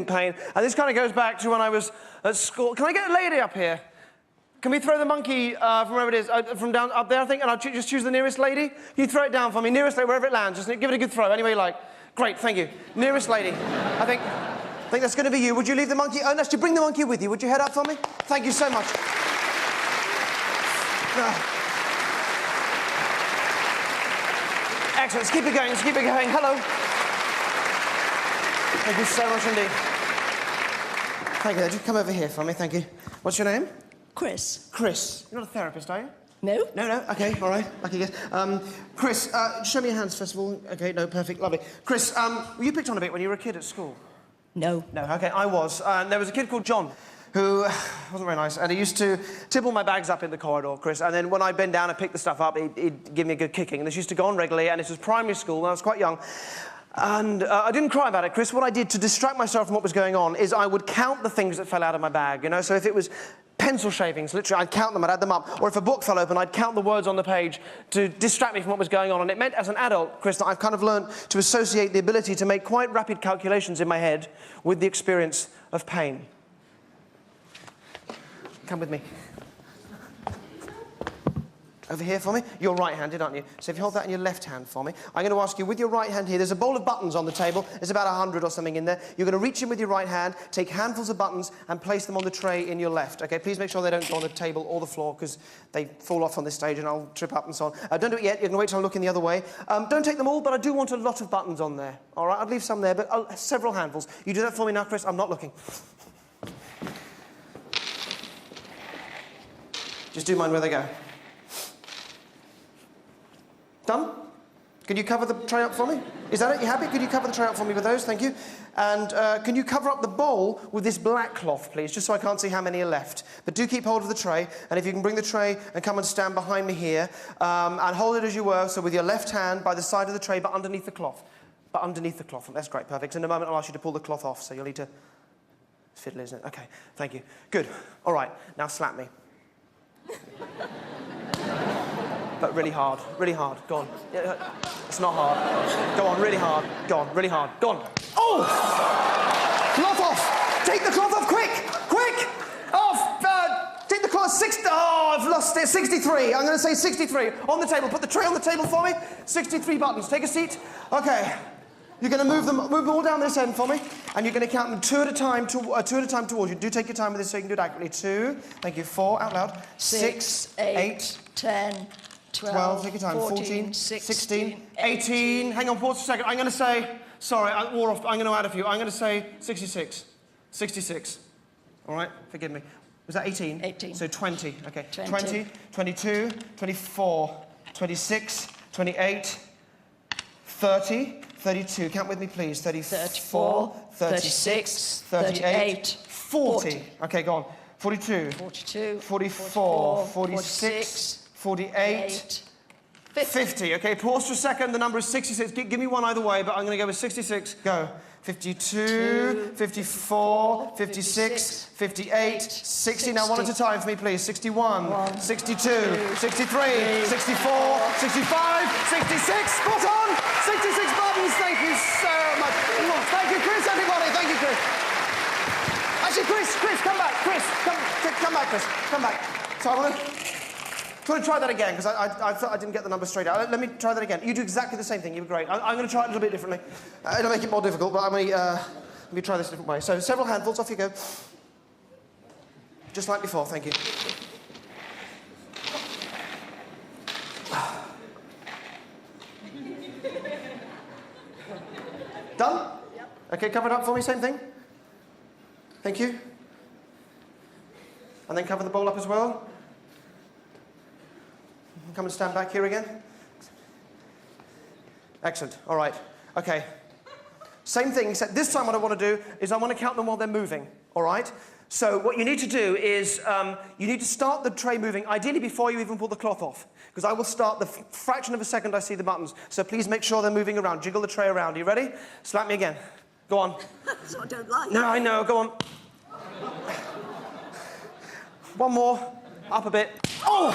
S1: pain. And this kind of goes back to when I was at school. Can I get a lady up here? Can we throw the monkey from wherever it is, from down up there, I think, and I'll just choose the nearest lady? Can you throw it down for me? Nearest lady, wherever it lands. Just give it a good throw, any way you like. Great, thank you. Nearest lady. I think that's going to be you. Would you leave the monkey? Oh, no, you bring the monkey with you. Would you head up for me? Thank you so much. Excellent. Let's keep it going. Let's keep it going. Hello. Thank you so much indeed. Thank you. Just come over here for me. Thank you. What's your name?
S7: Chris.
S1: Chris. You're not a therapist, are you?
S7: No.
S1: No. Okay. All right. Okay. Yes. Chris, show me your hands first of all. Okay. No. Perfect. Lovely. Chris, were you picked on a bit when you were a kid at school?
S7: No.
S1: No. Okay. I was. And there was a kid called John, who wasn't very nice, and he used to tip all my bags up in the corridor, Chris, and then when I'd bend down and pick the stuff up, he'd give me a good kicking. And this used to go on regularly, and this was primary school, and I was quite young. And I didn't cry about it, Chris. What I did to distract myself from what was going on is I would count the things that fell out of my bag, you know? So if it was pencil shavings, literally, I'd count them, I'd add them up. Or if a book fell open, I'd count the words on the page to distract me from what was going on. And it meant, as an adult, Chris, that I've kind of learned to associate the ability to make quite rapid calculations in my head with the experience of pain. Come with me. Over here for me. You're right-handed, aren't you? So if you hold that in your left hand for me, I'm going to ask you, with your right hand here, there's a bowl of buttons on the table. There's about 100 or something in there. You're going to reach in with your right hand, take handfuls of buttons, and place them on the tray in your left. Okay, please make sure they don't go on the table or the floor, because they fall off on this stage and I'll trip up and so on. Don't do it yet. You're going to wait till I'm looking the other way. Don't take them all, but I do want a lot of buttons on there. All right, I'd leave some there, but several handfuls. You do that for me now, Chris? I'm not looking. Just do mine where they go. Done? Can you cover the tray up for me? Is that it? You happy? Could you cover the tray up for me with those? Thank you. And can you cover up the bowl with this black cloth, please, just so I can't see how many are left. But do keep hold of the tray, and if you can bring the tray and come and stand behind me here, and hold it as you were, so with your left hand by the side of the tray, but underneath the cloth. But underneath the cloth. That's great, perfect. In a moment, I'll ask you to pull the cloth off, so you'll need to... It's fiddly, isn't it? Okay, thank you. Good. All right, now slap me. But really hard, really hard. Go on. It's not hard. Go on, really hard. Go on, really hard. Go on. Oh! Cloth off! Take the cloth off, quick! Quick! Off! Take the cloth, oh, I've lost it. 63. I'm going to say 63. On the table. Put the tray on the table for me. 63 buttons. Take a seat. Okay. You're going to move them all down this end for me, and you're going to count them two at a time towards you. Do take your time with this so you can do it accurately. 2, thank you, 4, out loud. 6, 8,
S7: 10,
S1: 12, take your time. 14, 16, 18. Hang on, pause a second. I'm going to say, sorry, I wore off. I'm going to add a few. I'm going to say 66. 66. All right, forgive me. Was that 18?
S7: 18.
S1: So 20. Okay. 20, 22, 24, 26, 28, 30, 32. Count with me, please. 34, 36, 38, 40. Okay, go on. 42, 44, 46, 48, 50. Okay, pause for a second. The number is 66. Give me one either way, but I'm going to go with 66. Go. 52, 54, 56, 58, 60. Now one at a time for me, please. 61, 62, 63, 64, 65, 66. Spot on! 66 buttons. Thank you so much. Thank you, Chris, everybody. Thank you, Chris. Actually, Chris, come back. Chris, come back, Chris. Come back. So I want to try that again, because I thought I didn't get the number straight out. Let me try that again. You do exactly the same thing. You were great. I'm going to try it a little bit differently. It'll make it more difficult, but let me try this a different way. So several handfuls. Off you go. Just like before, thank you. Done? Yep. Okay, cover it up for me, same thing. Thank you. And then cover the bowl up as well. Come and stand back here again. Excellent, all right. Okay. Same thing, except this time what I want to do is I want to count them while they're moving, all right? So what you need to do is you need to start the tray moving, ideally before you even pull the cloth off, because I will start the fraction of a second I see the buttons. So please make sure they're moving around. Jiggle the tray around. Are you ready? Slap me again. Go on.
S7: That's what I don't like.
S1: No, I know. Go on. One more. Up a bit. Oh!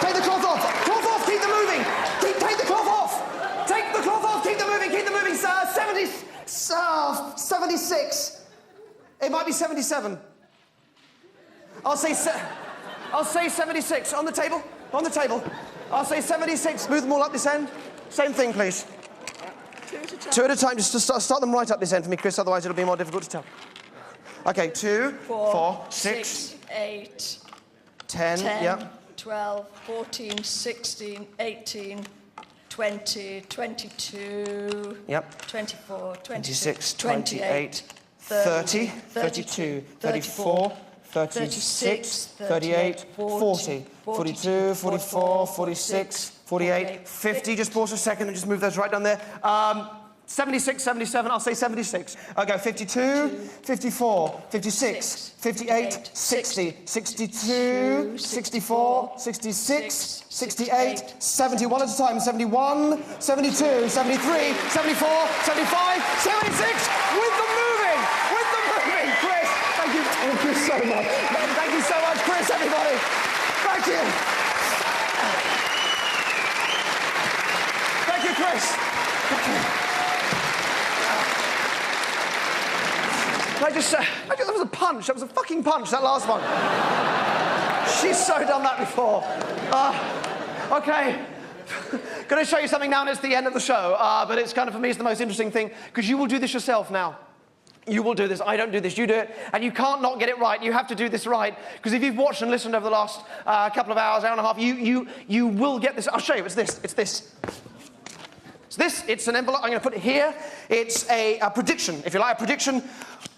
S1: Take the cloth off. Cloth off. Keep them moving. Take the cloth off. Take the cloth off. Keep them moving. Keep them moving. 76. It might be 77. I'll say 76. On the table. On the table. I'll say 76. Move them all up this end. Same thing, please. Two at a time. Just to start them right up this end for me, Chris. Otherwise, it'll be more difficult to tell. Okay, 2, 4, 6,
S7: 8,
S1: 10. Yeah.
S7: 12, 14, 16, 18, 20, 22.
S1: Yep.
S7: 24,
S1: 26, 28, 30, 32, 34, 36, 38, 40, 42, 44, 46, 48, 50. Just pause a second and just move those right down there. 76, 77, I'll say 76. I'll go 52, 54, 56, 58, 60, 62, 64, 66, 68, 70. One at a time. 71, 72, 73, 74, 75, 76. With them moving! With them moving! Chris, thank you. Thank you so much. Thank you so much, Chris, everybody. Thank you. Thank you, Chris. Thank you. That was a punch. That was a fucking punch, that last one. She's so done that before. Okay. Going to show you something now, and it's the end of the show. But it's kind of, for me, it's the most interesting thing, because you will do this yourself now. You will do this. I don't do this. You do it. And you can't not get it right. You have to do this right. Because if you've watched and listened over the last couple of hours, hour and a half, you will get this. I'll show you. It's this. It's this. It's an envelope. I'm going to put it here. It's a prediction, if you like, a prediction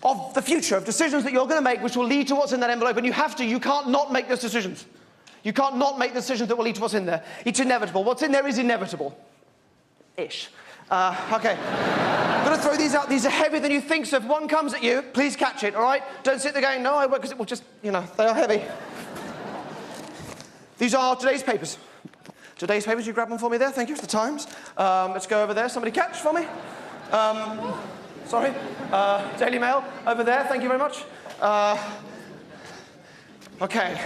S1: of the future, of decisions that you're going to make, which will lead to what's in that envelope. And you can't not make those decisions. You can't not make decisions that will lead to what's in there. It's inevitable. What's in there is inevitable. Ish. Okay. I'm going to throw these out. These are heavier than you think, so if one comes at you, please catch it, all right? Don't sit there going, no, I won't, because it will just, they are heavy. These are today's papers. Today's papers, you grab them for me there. Thank you. It's the Times. Let's go over there. Somebody catch for me. Sorry. Daily Mail over there. Thank you very much. Okay.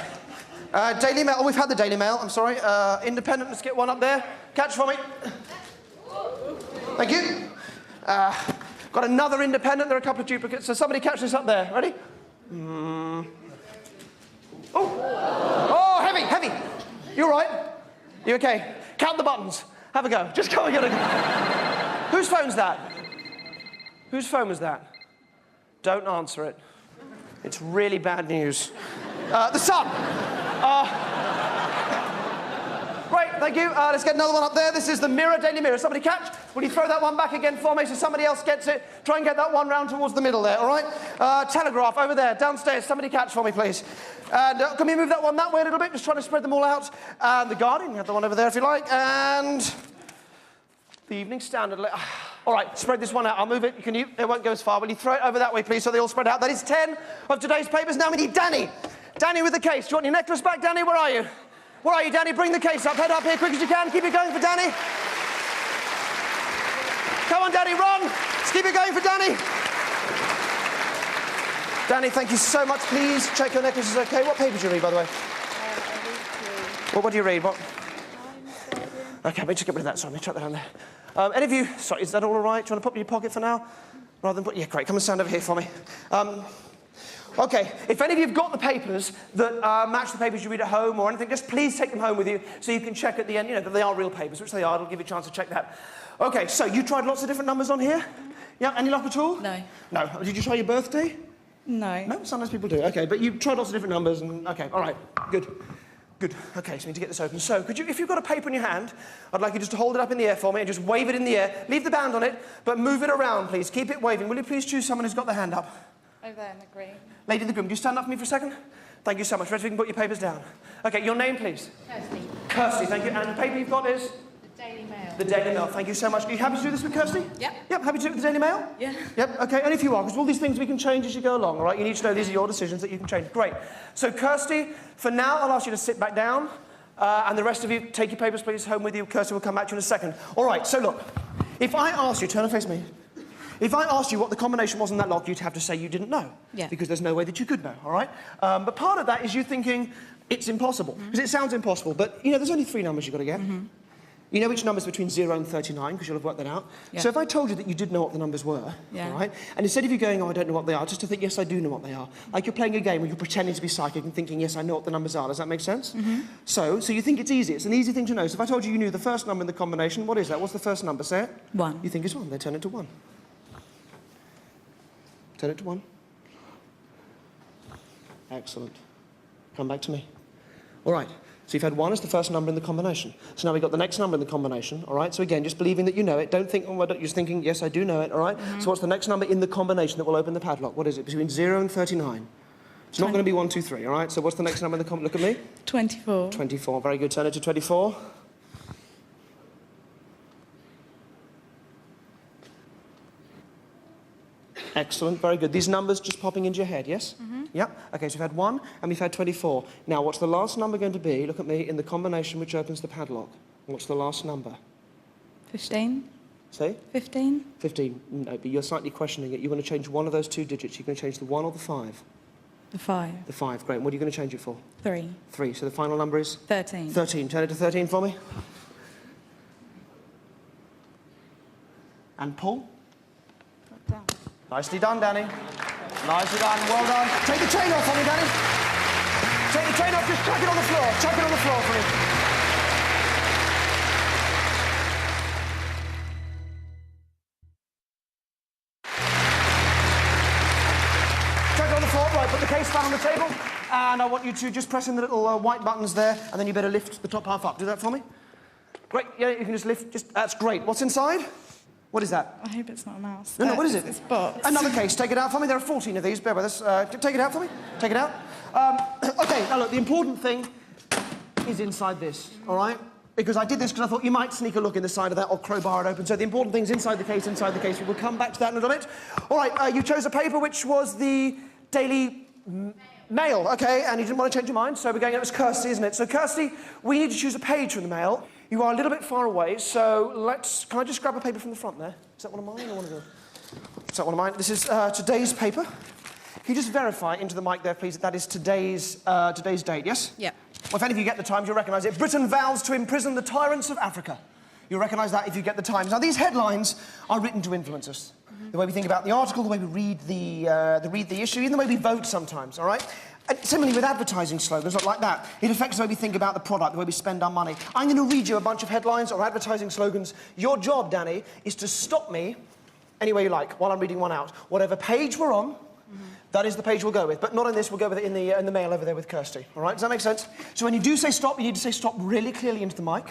S1: Daily Mail. Oh, we've had the Daily Mail. I'm sorry. Independent. Let's get one up there. Catch for me. Thank you. Got another Independent. There are a couple of duplicates. So somebody catch this up there. Ready? Oh, heavy, heavy. You all right? You okay? Count the buttons. Have a go. Just go and get a go. Whose phone's that? Whose phone was that? Don't answer it. It's really bad news. The Sun. Great, thank you. Let's get another one up there. This is the Mirror, Daily Mirror. Somebody catch? Will you throw that one back again for me so somebody else gets it? Try and get that one round towards the middle there, all right? Telegraph over there, downstairs. Somebody catch for me, please. And can we move that one that way a little bit? Just trying to spread them all out. And the Guardian, you have the one over there if you like. And the Evening Standard. All right, spread this one out. I'll move it. It won't go as far. Will you throw it over that way, please, so they all spread out? That is 10 of today's papers. Now we need Danny. Danny with the case. Do you want your necklace back, Danny? Where are you? Where are you, Danny? Bring the case up. Head up here quick as you can. Keep it going for Danny. Come on, Danny, run. Let's keep it going for Danny. Danny, thank you so much. Please check your necklace is okay. What paper do you read, by the way? What do you read? What? Okay, let me just get rid of that. Sorry, let me chuck that down there. Any of you... Sorry, is that all right? Do you want to put it in your pocket for now? Rather than put... Yeah, great. Come and stand over here for me. Okay, if any of you have got the papers that match the papers you read at home or anything, just please take them home with you so you can check at the end, that they are real papers, which they are. It'll give you a chance to check that. Okay, so you tried lots of different numbers on here? Yeah, any luck at all?
S2: No.
S1: No. Did you try your birthday?
S2: No.
S1: No, sometimes people do. Okay, but you tried lots of different numbers and... Okay, all right, good. Good. Okay, so we need to get this open. So, could you, if you've got a paper in your hand, I'd like you just to hold it up in the air for me and just wave it in the air. Leave the band on it, but move it around, please. Keep it waving. Will you please choose someone who's got their hand up?
S2: Over there in the green.
S1: Lady in the green, would you stand up for me for a second? Thank you so much. Ready, we can put your papers down. Okay, your name, please?
S8: Kirsty.
S1: Kirsty, thank you. And the paper you've got is?
S8: The Daily Mail.
S1: The Daily Mail. Thank you so much. Are you happy to do this with Kirsty?
S2: Yep.
S1: Yep, happy to do it with the Daily Mail?
S2: Yeah.
S1: Yep, okay, and if you are, because all these things we can change as you go along, all right? You need to know these are your decisions that you can change. Great. So, Kirsty, for now, I'll ask you to sit back down, and the rest of you, take your papers, please, home with you. Kirsty will come back to you in a second. All right, so look, if I ask you, turn and face me, if I asked you what the combination was in that lock, you'd have to say you didn't know.
S2: Yeah.
S1: Because there's no way that you could know, all right? But part of that is you thinking it's impossible, because it sounds impossible, but, you know, there's only 3 numbers you've got to get. You know which number's between 0 and 39, because you'll have worked that out.
S2: Yeah.
S1: So if I told you that you did know what the numbers were,
S2: Yeah.
S1: all right, and instead of you going, oh, I don't know what they are, just to think, yes, I do know what they are. Like you're playing a game where you're pretending to be psychic and thinking, yes, I know what the numbers are. Does that make sense? So you think it's easy. It's an easy thing to know. So if I told you you knew the first number in the combination, what is that? What's the first number? Say it.
S2: 1.
S1: You think it's 1. They turn it to 1. Turn it to 1. Excellent. Come back to me. All right. So you've had 1 as the first number in the combination. So now we've got the next number in the combination, all right? So again, just believing that you know it. Don't think, oh, you're just thinking, yes, I do know it, all right? So what's the next number in the combination that will open the padlock? What is it? Between 0 and 39. It's not going to be 1, 2, 3, all right? So what's the next number in the look at me?
S2: 24.
S1: 24. Very good. Turn it to 24. Excellent. Very good. These numbers just popping into your head, yes? Yep. Okay, so we've had 1 and we've had 24. Now, what's the last number going to be, look at me, in the combination which opens the padlock? What's the last number?
S2: 15.
S1: Say?
S2: 15.
S1: 15. No, but you're slightly questioning it. You want to change one of those 2 digits. You're going to change the 1 or the 5?
S2: The 5.
S1: The 5. Great. What are you going to change it for?
S2: 3.
S1: 3. So the final number is?
S2: 13.
S1: 13. Turn it to 13 for me. And pull.
S2: Down.
S1: Nicely done, Danny. Nicely done. Well done. Take the chain off for me, Danny. Take the chain off. Just chuck it on the floor. Chuck it on the floor for me. Chuck it on the floor. Right, put the case down on the table. And I want you to just press in the little white buttons there, and then you better lift the top half up. Do that for me. Great. Yeah, you can just lift. That's great. What's inside? What is that?
S2: I hope it's not a mouse.
S1: No, what is it?
S2: It's a box.
S1: Another case. Take it out for me. There are 14 of these. Bear with us. Take it out for me. Take it out. OK, now look, the important thing is inside this, all right? Because I did this because I thought you might sneak a look in the side of that or crowbar it open. So the important thing's inside the case, inside the case. We will come back to that in a little bit. All right, you chose a paper which was the Daily Mail, OK? And you didn't want to change your mind, so we're going, it was Kirsty, isn't it? So, Kirsty, we need to choose a page from the Mail. You are a little bit far away, so can I just grab a paper from the front there? Is that one of mine or one of yours? Is that one of mine? This is today's paper. Can you just verify into the mic there, please, that is today's date, yes?
S2: Yeah.
S1: Well, if any of you get the Times, you'll recognise it. Britain vows to imprison the tyrants of Africa. You'll recognise that if you get the Times. Now, these headlines are written to influence us. The way we think about the article, the way we read the issue, even the way we vote sometimes, all right? And similarly with advertising slogans, not like that. It affects the way we think about the product, the way we spend our money. I'm going to read you a bunch of headlines or advertising slogans. Your job, Danny, is to stop me any way you like while I'm reading one out. Whatever page we're on, that is the page we'll go with. But not on this, we'll go with it in the Mail over there with Kirsty. All right, does that make sense? So when you do say stop, you need to say stop really clearly into the mic.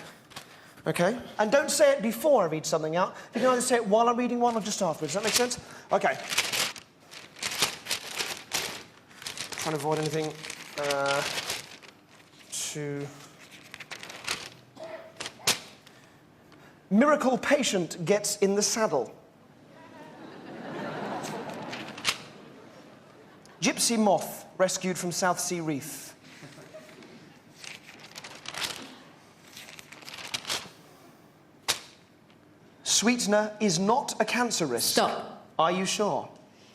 S1: OK? And don't say it before I read something out. You can either say it while I'm reading one or just afterwards. Does that make sense? OK. Trying to avoid anything Miracle patient gets in the saddle. Gypsy moth rescued from South Sea Reef. Sweetener is not a cancer risk.
S2: Stop.
S1: Are you sure?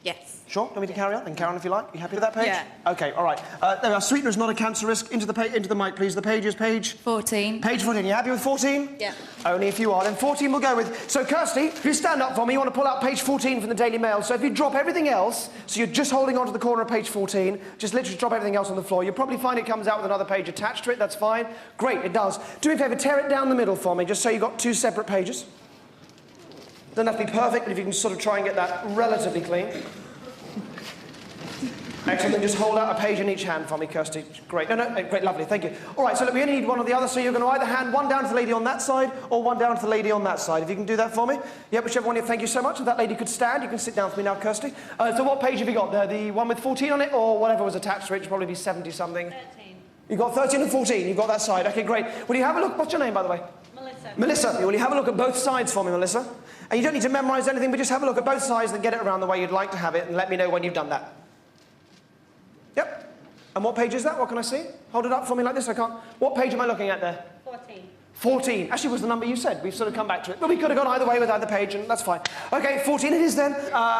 S2: Yes.
S1: Sure? Want me to carry on? And carry on if you like. You happy with that page?
S2: Yeah.
S1: OK, all right. There we are. Sweetener is not a cancer risk. Into the mic, please. The page is page?
S2: 14.
S1: Page 14. You happy with 14?
S2: Yeah.
S1: Only if you are. Then 14 we'll go with. So, Kirsty, if you stand up for me, you want to pull out page 14 from the Daily Mail. So if you drop everything else, so you're just holding on to the corner of page 14, just literally drop everything else on the floor. You'll probably find it comes out with another page attached to it. That's fine. Great, it does. Do me a favour, tear it down the middle for me, just so you've got 2 separate pages. Doesn't have to be perfect, but if you can sort of try and get that relatively clean. Excellent, then just hold out a page in each hand for me, Kirsty. Great, great, lovely, thank you. All right, so look, we only need one or the other, so you're going to either hand one down to the lady on that side or one down to the lady on that side. If you can do that for me. Yeah, whichever one, thank you so much. If that lady could stand, you can sit down for me now, Kirsty. So what page have you got there? The one with 14 on it, or whatever was attached to it? It should probably be 70-something.
S6: 13.
S1: You've got 13 and 14, you've got that side. Okay, great. Will you have a look? What's your name, by the way?
S6: Melissa.
S1: Melissa, will you have a look at both sides for me, Melissa? And you don't need to memorise anything, but just have a look at both sides and get it around the way you'd like to have it, and let me know when you've done that. Yep. And what page is that? What can I see? Hold it up for me like this, I can't. What page am I looking at there?
S6: 14.
S1: 14. Actually, was the number you said. We've sort of come back to it. But we could have gone either way with either page, and that's fine. Okay, 14 it is then.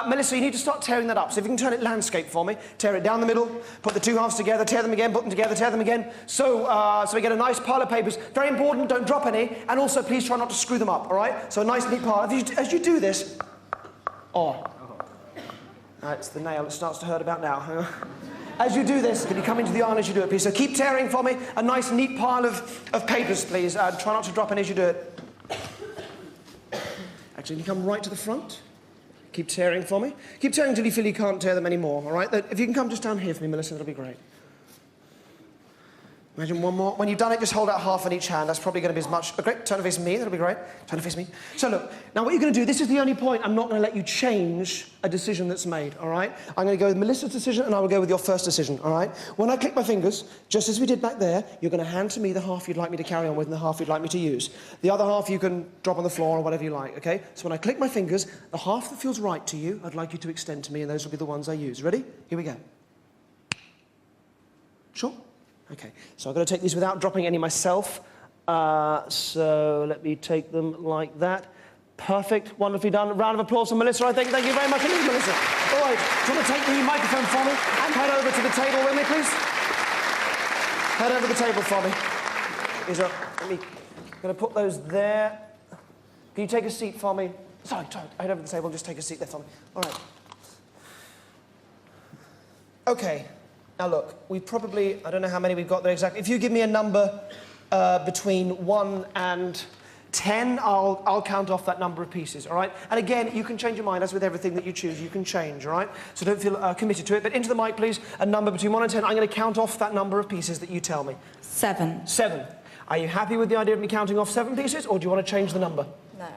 S1: Melissa, you need to start tearing that up. So if you can turn it landscape for me, tear it down the middle, put the two halves together, tear them again, put them together, tear them again. So we get a nice pile of papers. Very important, don't drop any. And also, please try not to screw them up, all right? So a nice, neat pile. As you do this... Oh. It's the nail that starts to hurt about now. As you do this, can you come into the aisle as you do it, please? So keep tearing for me a nice, neat pile of papers, please. Try not to drop any as you do it. Actually, you come right to the front. Keep tearing for me. Keep tearing until you feel you can't tear them anymore, all right? If you can come just down here for me, Melissa, that'll be great. Imagine one more. When you've done it, just hold out half in each hand. That's probably going to be as much. Oh, great. Turn to face me. That'll be great. Turn to face me. So look, now what you're going to do, this is the only point I'm not going to let you change a decision that's made, all right? I'm going to go with Melissa's decision, and I will go with your first decision, all right? When I click my fingers, just as we did back there, you're going to hand to me the half you'd like me to carry on with and the half you'd like me to use. The other half you can drop on the floor or whatever you like, okay? So when I click my fingers, the half that feels right to you, I'd like you to extend to me, and those will be the ones I use. Ready? Here we go. Sure? Okay, so I'm going to take these without dropping any myself. So let me take them like that. Perfect, wonderfully done. Round of applause for Melissa, I think. Thank you very much indeed, Melissa. All right, do you want to take the microphone for me and head over to the table with me, please? Head over to the table for me. I'm going to put those there. Can you take a seat for me? Sorry, head over to the table and just take a seat there for me. All right. Okay. Now look, we probably, I don't know how many we've got there exactly. If you give me a number between 1 and 10, I'll count off that number of pieces, all right? And again, you can change your mind. As with everything that you choose, you can change, all right? So don't feel committed to it. But into the mic, please, a number between 1 and 10. I'm going to count off that number of pieces that you tell me.
S2: 7.
S1: 7. Are you happy with the idea of me counting off 7 pieces, or do you want to change the number?
S7: No,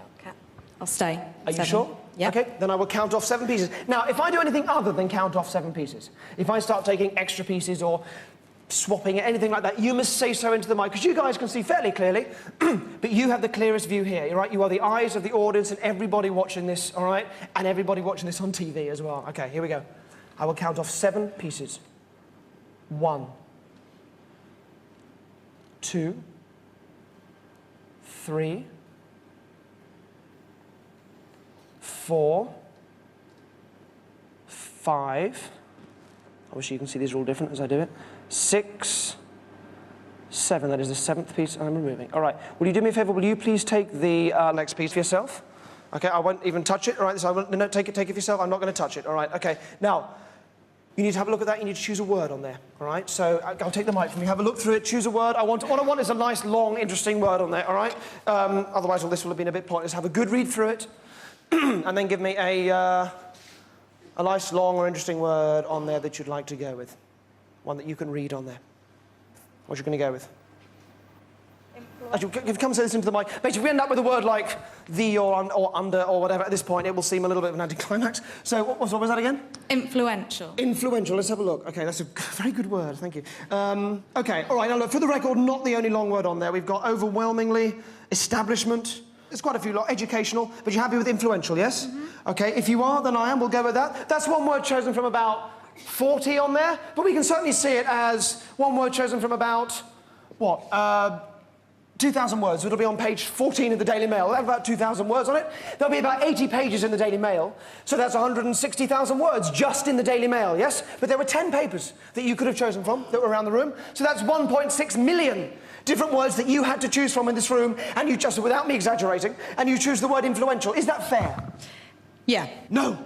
S2: I'll stay.
S1: Are you sure?
S2: Yeah.
S1: Okay, then I will count off 7 pieces. Now, if I do anything other than count off 7 pieces, if I start taking extra pieces or swapping anything like that, you must say so into the mic, because you guys can see fairly clearly, but you have the clearest view here, right? You are the eyes of the audience and everybody watching this, all right? And everybody watching this on TV as well. Okay, here we go. I will count off 7 pieces. 1, 2, 3, 4, 5. Obviously, you can see these are all different as I do it. 6, 7. That is the 7th piece I'm removing. All right. Will you do me a favour? Will you please take the next piece for yourself? Okay. I won't even touch it. All right. So I won't, no, take it for yourself. I'm not going to touch it. All right. Okay. Now, you need to have a look at that. You need to choose a word on there. All right. So I'll take the mic from you. Have a look through it. Choose a word. What I want is a nice, long, interesting word on there. All right. Otherwise, all this will have been a bit pointless. Have a good read through it, and then give me a nice, long, or interesting word on there that you'd like to go with. One that you can read on there. What are you going to go with? Actually, if you come say this into the mic, basically, if we end up with a word like the or under or whatever, at this point, it will seem a little bit of an anticlimax. So what was that again?
S2: Influential.
S1: Influential. Let's have a look. Okay, that's a very good word. Thank you. Okay, all right. Now, look, for the record, not the only long word on there. We've got overwhelmingly, establishment. There's quite a few, educational, but you're happy with influential, yes? Mm-hmm. Okay, if you are, then I am. We'll go with that. That's one word chosen from about 40 on there, but we can certainly see it as one word chosen from about, 2,000 words. It'll be on page 14 of the Daily Mail. It'll have about 2,000 words on it. There'll be about 80 pages in the Daily Mail, so that's 160,000 words just in the Daily Mail, yes? But there were 10 papers that you could have chosen from that were around the room, so that's 1.6 million different words that you had to choose from in this room, and you just, without me exaggerating, and you choose the word influential. Is that fair?
S2: Yeah.
S1: No.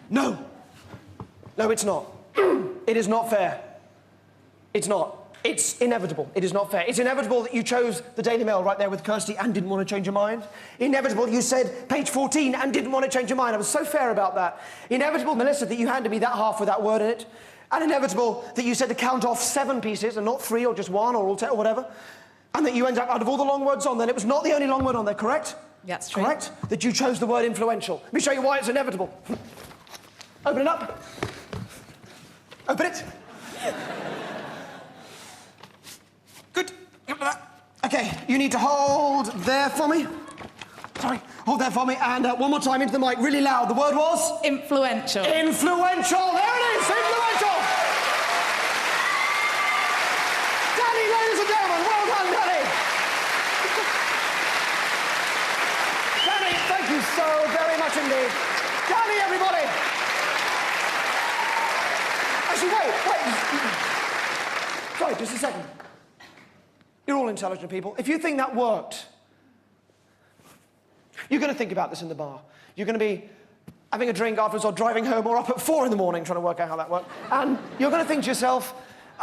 S1: No. No, it's not. It is not fair. It's not. It's inevitable. It is not fair. It's inevitable that you chose the Daily Mail right there with Kirsty and didn't want to change your mind. Inevitable you said page 14 and didn't want to change your mind. I was so fair about that. Inevitable, Melissa, that you handed me that half with that word in it. And inevitable that you said to count off 7 pieces and not 3 or just 1 or all 10 or whatever. And that you ended up, out of all the long words on there, it was not the only long word on there, correct?
S2: That's true.
S1: Correct? That you chose the word influential. Let me show you why it's inevitable. Open it up. Open it. Good. Okay, you need to hold there for me. Sorry, hold there for me. And one more time into the mic, really loud. The word was?
S2: Influential.
S1: Influential. There it is. Influential. Danny, ladies and gentlemen, well done, Danny. Danny, thank you so very much indeed. Danny, everybody. Actually, wait. Sorry, just a second. You're all intelligent people. If you think that worked, you're going to think about this in the bar. You're going to be having a drink afterwards or driving home or up at 4 in the morning trying to work out how that worked. And you're going to think to yourself,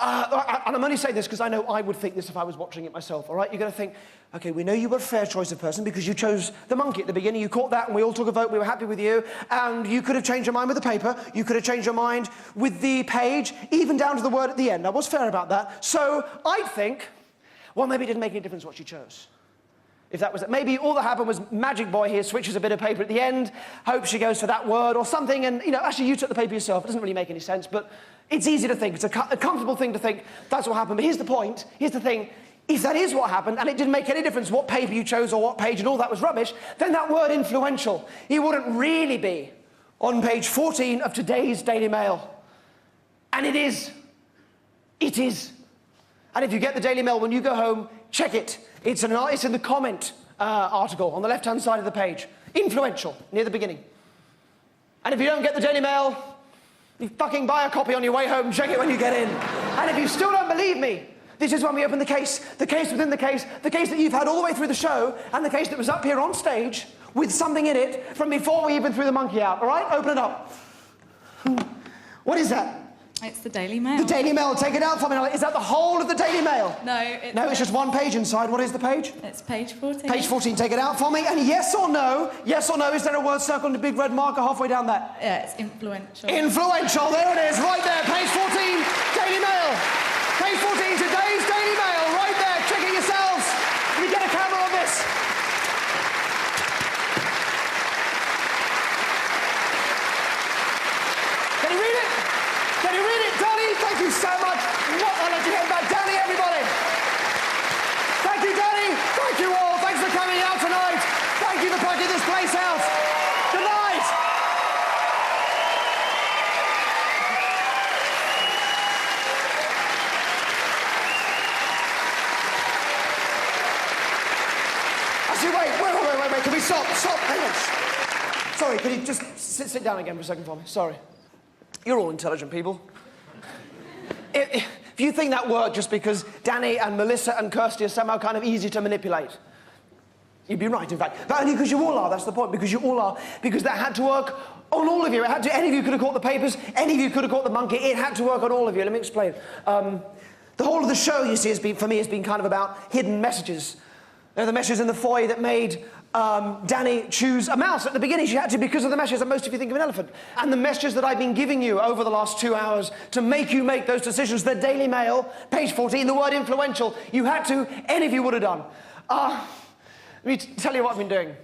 S1: and I'm only saying this because I know I would think this if I was watching it myself, all right? You're going to think, OK, we know you were a fair choice of person because you chose the monkey at the beginning. You caught that and we all took a vote. We were happy with you. And you could have changed your mind with the paper. You could have changed your mind with the page, even down to the word at the end. I was fair about that. So I think, well, maybe it didn't make any difference what you chose. If that was it. Maybe all that happened was Magic Boy here switches a bit of paper at the end, hopes she goes for that word or something, and, you know, actually you took the paper yourself. It doesn't really make any sense, but it's easy to think. It's a comfortable thing to think that's what happened. But here's the point. Here's the thing. If that is what happened, and it didn't make any difference what paper you chose or what page and all that was rubbish, then that word influential, it wouldn't really be on page 14 of today's Daily Mail. And it is. It is. And if you get the Daily Mail when you go home, check it. It's in the comment article on the left-hand side of the page. Influential, near the beginning. And if you don't get the Daily Mail, you fucking buy a copy on your way home, check it when you get in. And if you still don't believe me, this is when we open the case within the case that you've had all the way through the show, and the case that was up here on stage with something in it from before we even threw the monkey out, all right? Open it up. What is that?
S2: It's the Daily Mail.
S1: The Daily Mail, take it out for me. Is that the whole of the Daily Mail?
S2: No,
S1: it's just one page inside. What is the page?
S2: It's page 14.
S1: Page 14, take it out for me. And yes or no, is there a word circled in a big red marker halfway down there?
S2: Yeah, it's influential.
S1: Influential, there it is, right there. Page 14, Daily Mail. Page 14, today's Daily Mail, right there. Check it yourselves. Can you get a camera on this? Can you read it? Can you read it, Danny? Thank you so much. I'll let you head back. Danny, everybody. Thank you, Danny. Thank you all. Thanks for coming out tonight. Thank you for putting this place out. Good night. Actually, wait. Can we stop? Hang on. Sorry, can you just sit down again for a second for me? Sorry. You're all intelligent people. If you think that worked just because Danny and Melissa and Kirsty are somehow kind of easy to manipulate, you'd be right, in fact. But only because you all are, that's the point, because you all are. Because that had to work on all of you. Any of you could have caught the papers, any of you could have caught the monkey. It had to work on all of you. Let me explain. The whole of the show, you see, for me, has been kind of about hidden messages. They're the messages in the foyer that made Danny choose a mouse. At the beginning, she had to because of the messages that most of you think of an elephant. And the messages that I've been giving you over the last 2 hours to make you make those decisions. The Daily Mail, page 14, the word influential. You had to, any of you would have done. Let me tell you what I've been doing.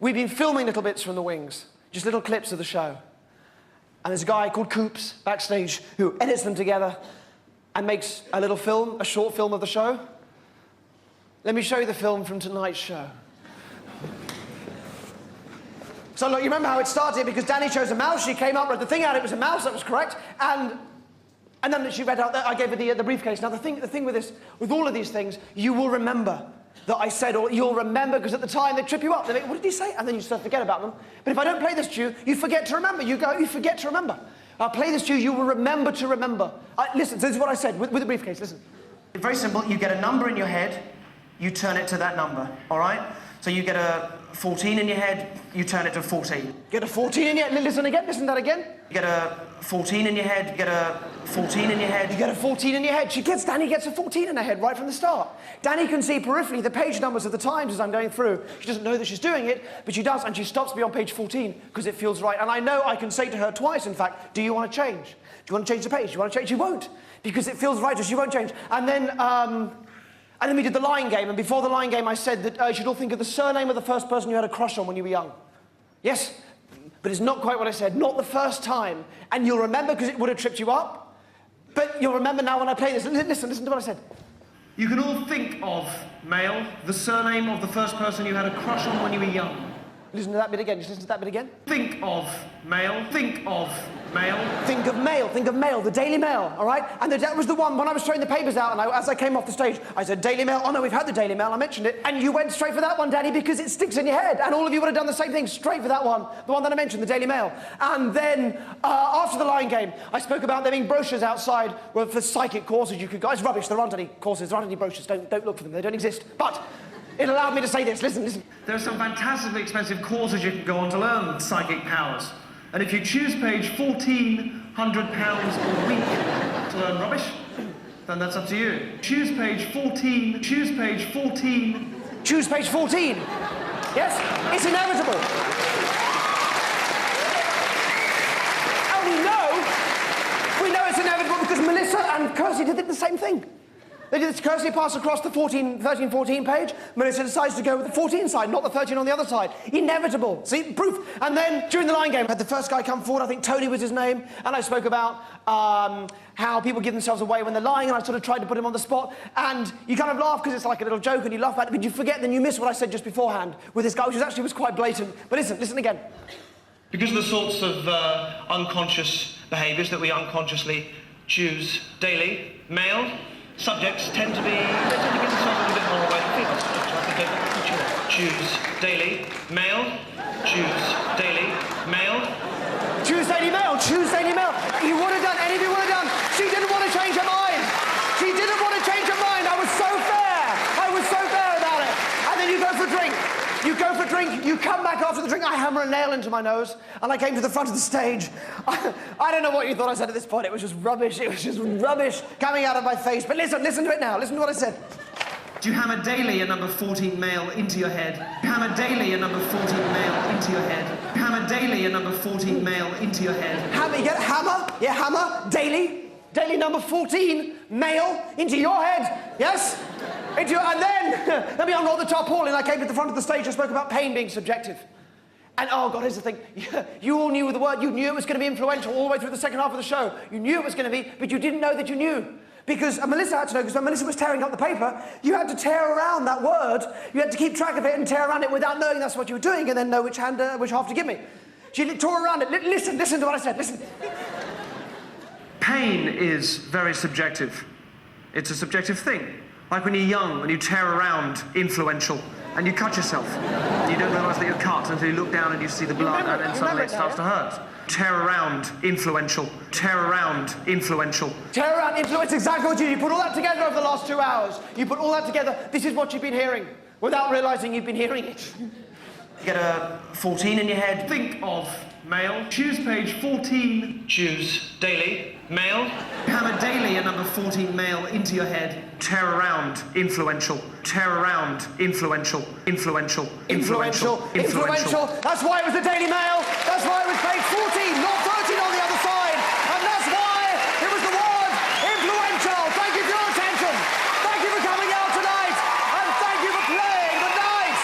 S1: We've been filming little bits from the wings, just little clips of the show. And there's a guy called Coops backstage who edits them together and makes a little film, a short film of the show. Let me show you the film from tonight's show. So look, you remember how it started? Because Danny chose a mouse, she came up, read the thing out, it was a mouse, that was correct, and then she read out, I gave her the briefcase. Now the thing with all of these things, you will remember that I said, or you'll remember, because at the time they trip you up. They make, what did he say? And then you start to forget about them. But if I don't play this to you, you forget to remember. You forget to remember. I'll play this to you, you will remember to remember. Listen, this is what I said with the briefcase, listen. It's very simple, you get a number in your head, you turn it to that number, all right? So you get a 14 in your head, you turn it to 14. Get a 14 in your head, listen to that again. You get a 14 in your head, you get a 14 in your head. You get a 14 in your head. Danny gets a 14 in her head right from the start. Danny can see peripherally the page numbers of the Times as I'm going through. She doesn't know that she's doing it, but she does, and she stops me on page 14 because it feels right. And I know I can say to her twice, in fact, do you want to change? Do you want to change the page? Do you want to change? She won't, because it feels right, so she won't change. And then we did the line game, and before the line game I said that you should all think of the surname of the first person you had a crush on when you were young. Yes? But it's not quite what I said, not the first time. And you'll remember because it would have tripped you up. But you'll remember now when I play this. Listen to what I said. You can all think of, male, the surname of the first person you had a crush on when you were young. Listen to that bit again. Just listen to that bit again. Think of, male. Think of, male. Think of Mail. Think of Mail, the Daily Mail, all right? And that was the one, when I was throwing the papers out, and as I came off the stage, I said, Daily Mail. Oh, no, we've had the Daily Mail. I mentioned it. And you went straight for that one, Daddy, because it sticks in your head. And all of you would have done the same thing, straight for that one, the one that I mentioned, the Daily Mail. And then, after the line game, I spoke about there being brochures outside for psychic courses you could go. It's rubbish. There aren't any courses. There aren't any brochures. Don't look for them. They don't exist. But it allowed me to say this. Listen. There are some fantastically expensive courses you can go on to learn psychic powers. And if you choose page £1,400 a week to learn rubbish, then that's up to you. Choose page 14. Choose page 14. Choose page 14. Yes, it's inevitable. And we know it's inevitable because Melissa and Kirsty did the same thing. They did this. Kirsty passed across the 13, 14 page. Melissa decides to go with the 14 side, not the 13 on the other side. Inevitable. See, proof. And then, during the line game, I had the first guy come forward, I think Tony was his name, and I spoke about how people give themselves away when they're lying, and I sort of tried to put him on the spot, and you kind of laugh because it's like a little joke, and you laugh at it, but you forget, then you miss what I said just beforehand with this guy, which was quite blatant. But listen again. Because of the sorts of unconscious behaviours that we unconsciously choose daily, male subjects tend to get themselves a little bit more away from female subjects. So I think they choose daily, male, choose daily, male. Choose daily mail, choose daily mail. You would have done, any of you would have done. She didn't want to change her mind. She didn't want to change her mind. I was so fair about it. And then you go for a drink. You go for a drink, you come back after the drink, I hammer a nail into my nose, and I came to the front of the stage. I don't know what you thought I said at this point. It was just rubbish. It was just rubbish coming out of my face. But listen to it now. Listen to what I said. Do you hammer daily a number 14 male into your head? Hammer daily a number 14 male into your head. Hammer daily a number 14 male into your head. Hammer, you get hammer? Yeah, hammer, daily. Daily number 14 male into your head. Yes? And then, let me unroll the tarpaulin. I came to the front of the stage and spoke about pain being subjective. And, oh, God, here's the thing. You all knew the word. You knew it was going to be influential all the way through the second half of the show. You knew it was going to be, but you didn't know that you knew. Because Melissa had to know, because when Melissa was tearing up the paper, you had to tear around that word. You had to keep track of it and tear around it without knowing that's what you were doing and then know which half to give me. She tore around it. Listen to what I said. Listen. Pain is very subjective. It's a subjective thing. Like when you're young and you tear around influential and you cut yourself. You don't realise that you're cut until you look down and you see the blood and then suddenly it starts to hurt. Tear around influential. Tear around influential. Tear around influential, exactly what you do. You put all that together over the last 2 hours. You put all that together. This is what you've been hearing without realising you've been hearing it. You get a 14 in your head. Think of male. Choose page 14. Choose daily. Male. Hammer daily a number 14 male into your head. Tear around influential. Tear around influential. Influential. Influential. Influential. That's why it was the Daily Mail. That's why it was page 14, not 13 on the other side. And that's why it was the word influential. Thank you for your attention. Thank you for coming out tonight. And thank you for playing. Good night.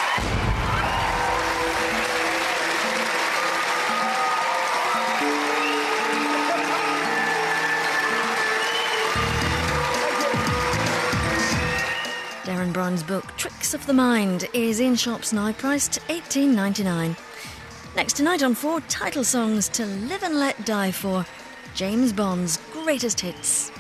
S8: Derren Brown's book, Tricks of the Mind, is in shops now, priced $18.99. Next tonight on 4 title songs to live and let die for, James Bond's greatest hits.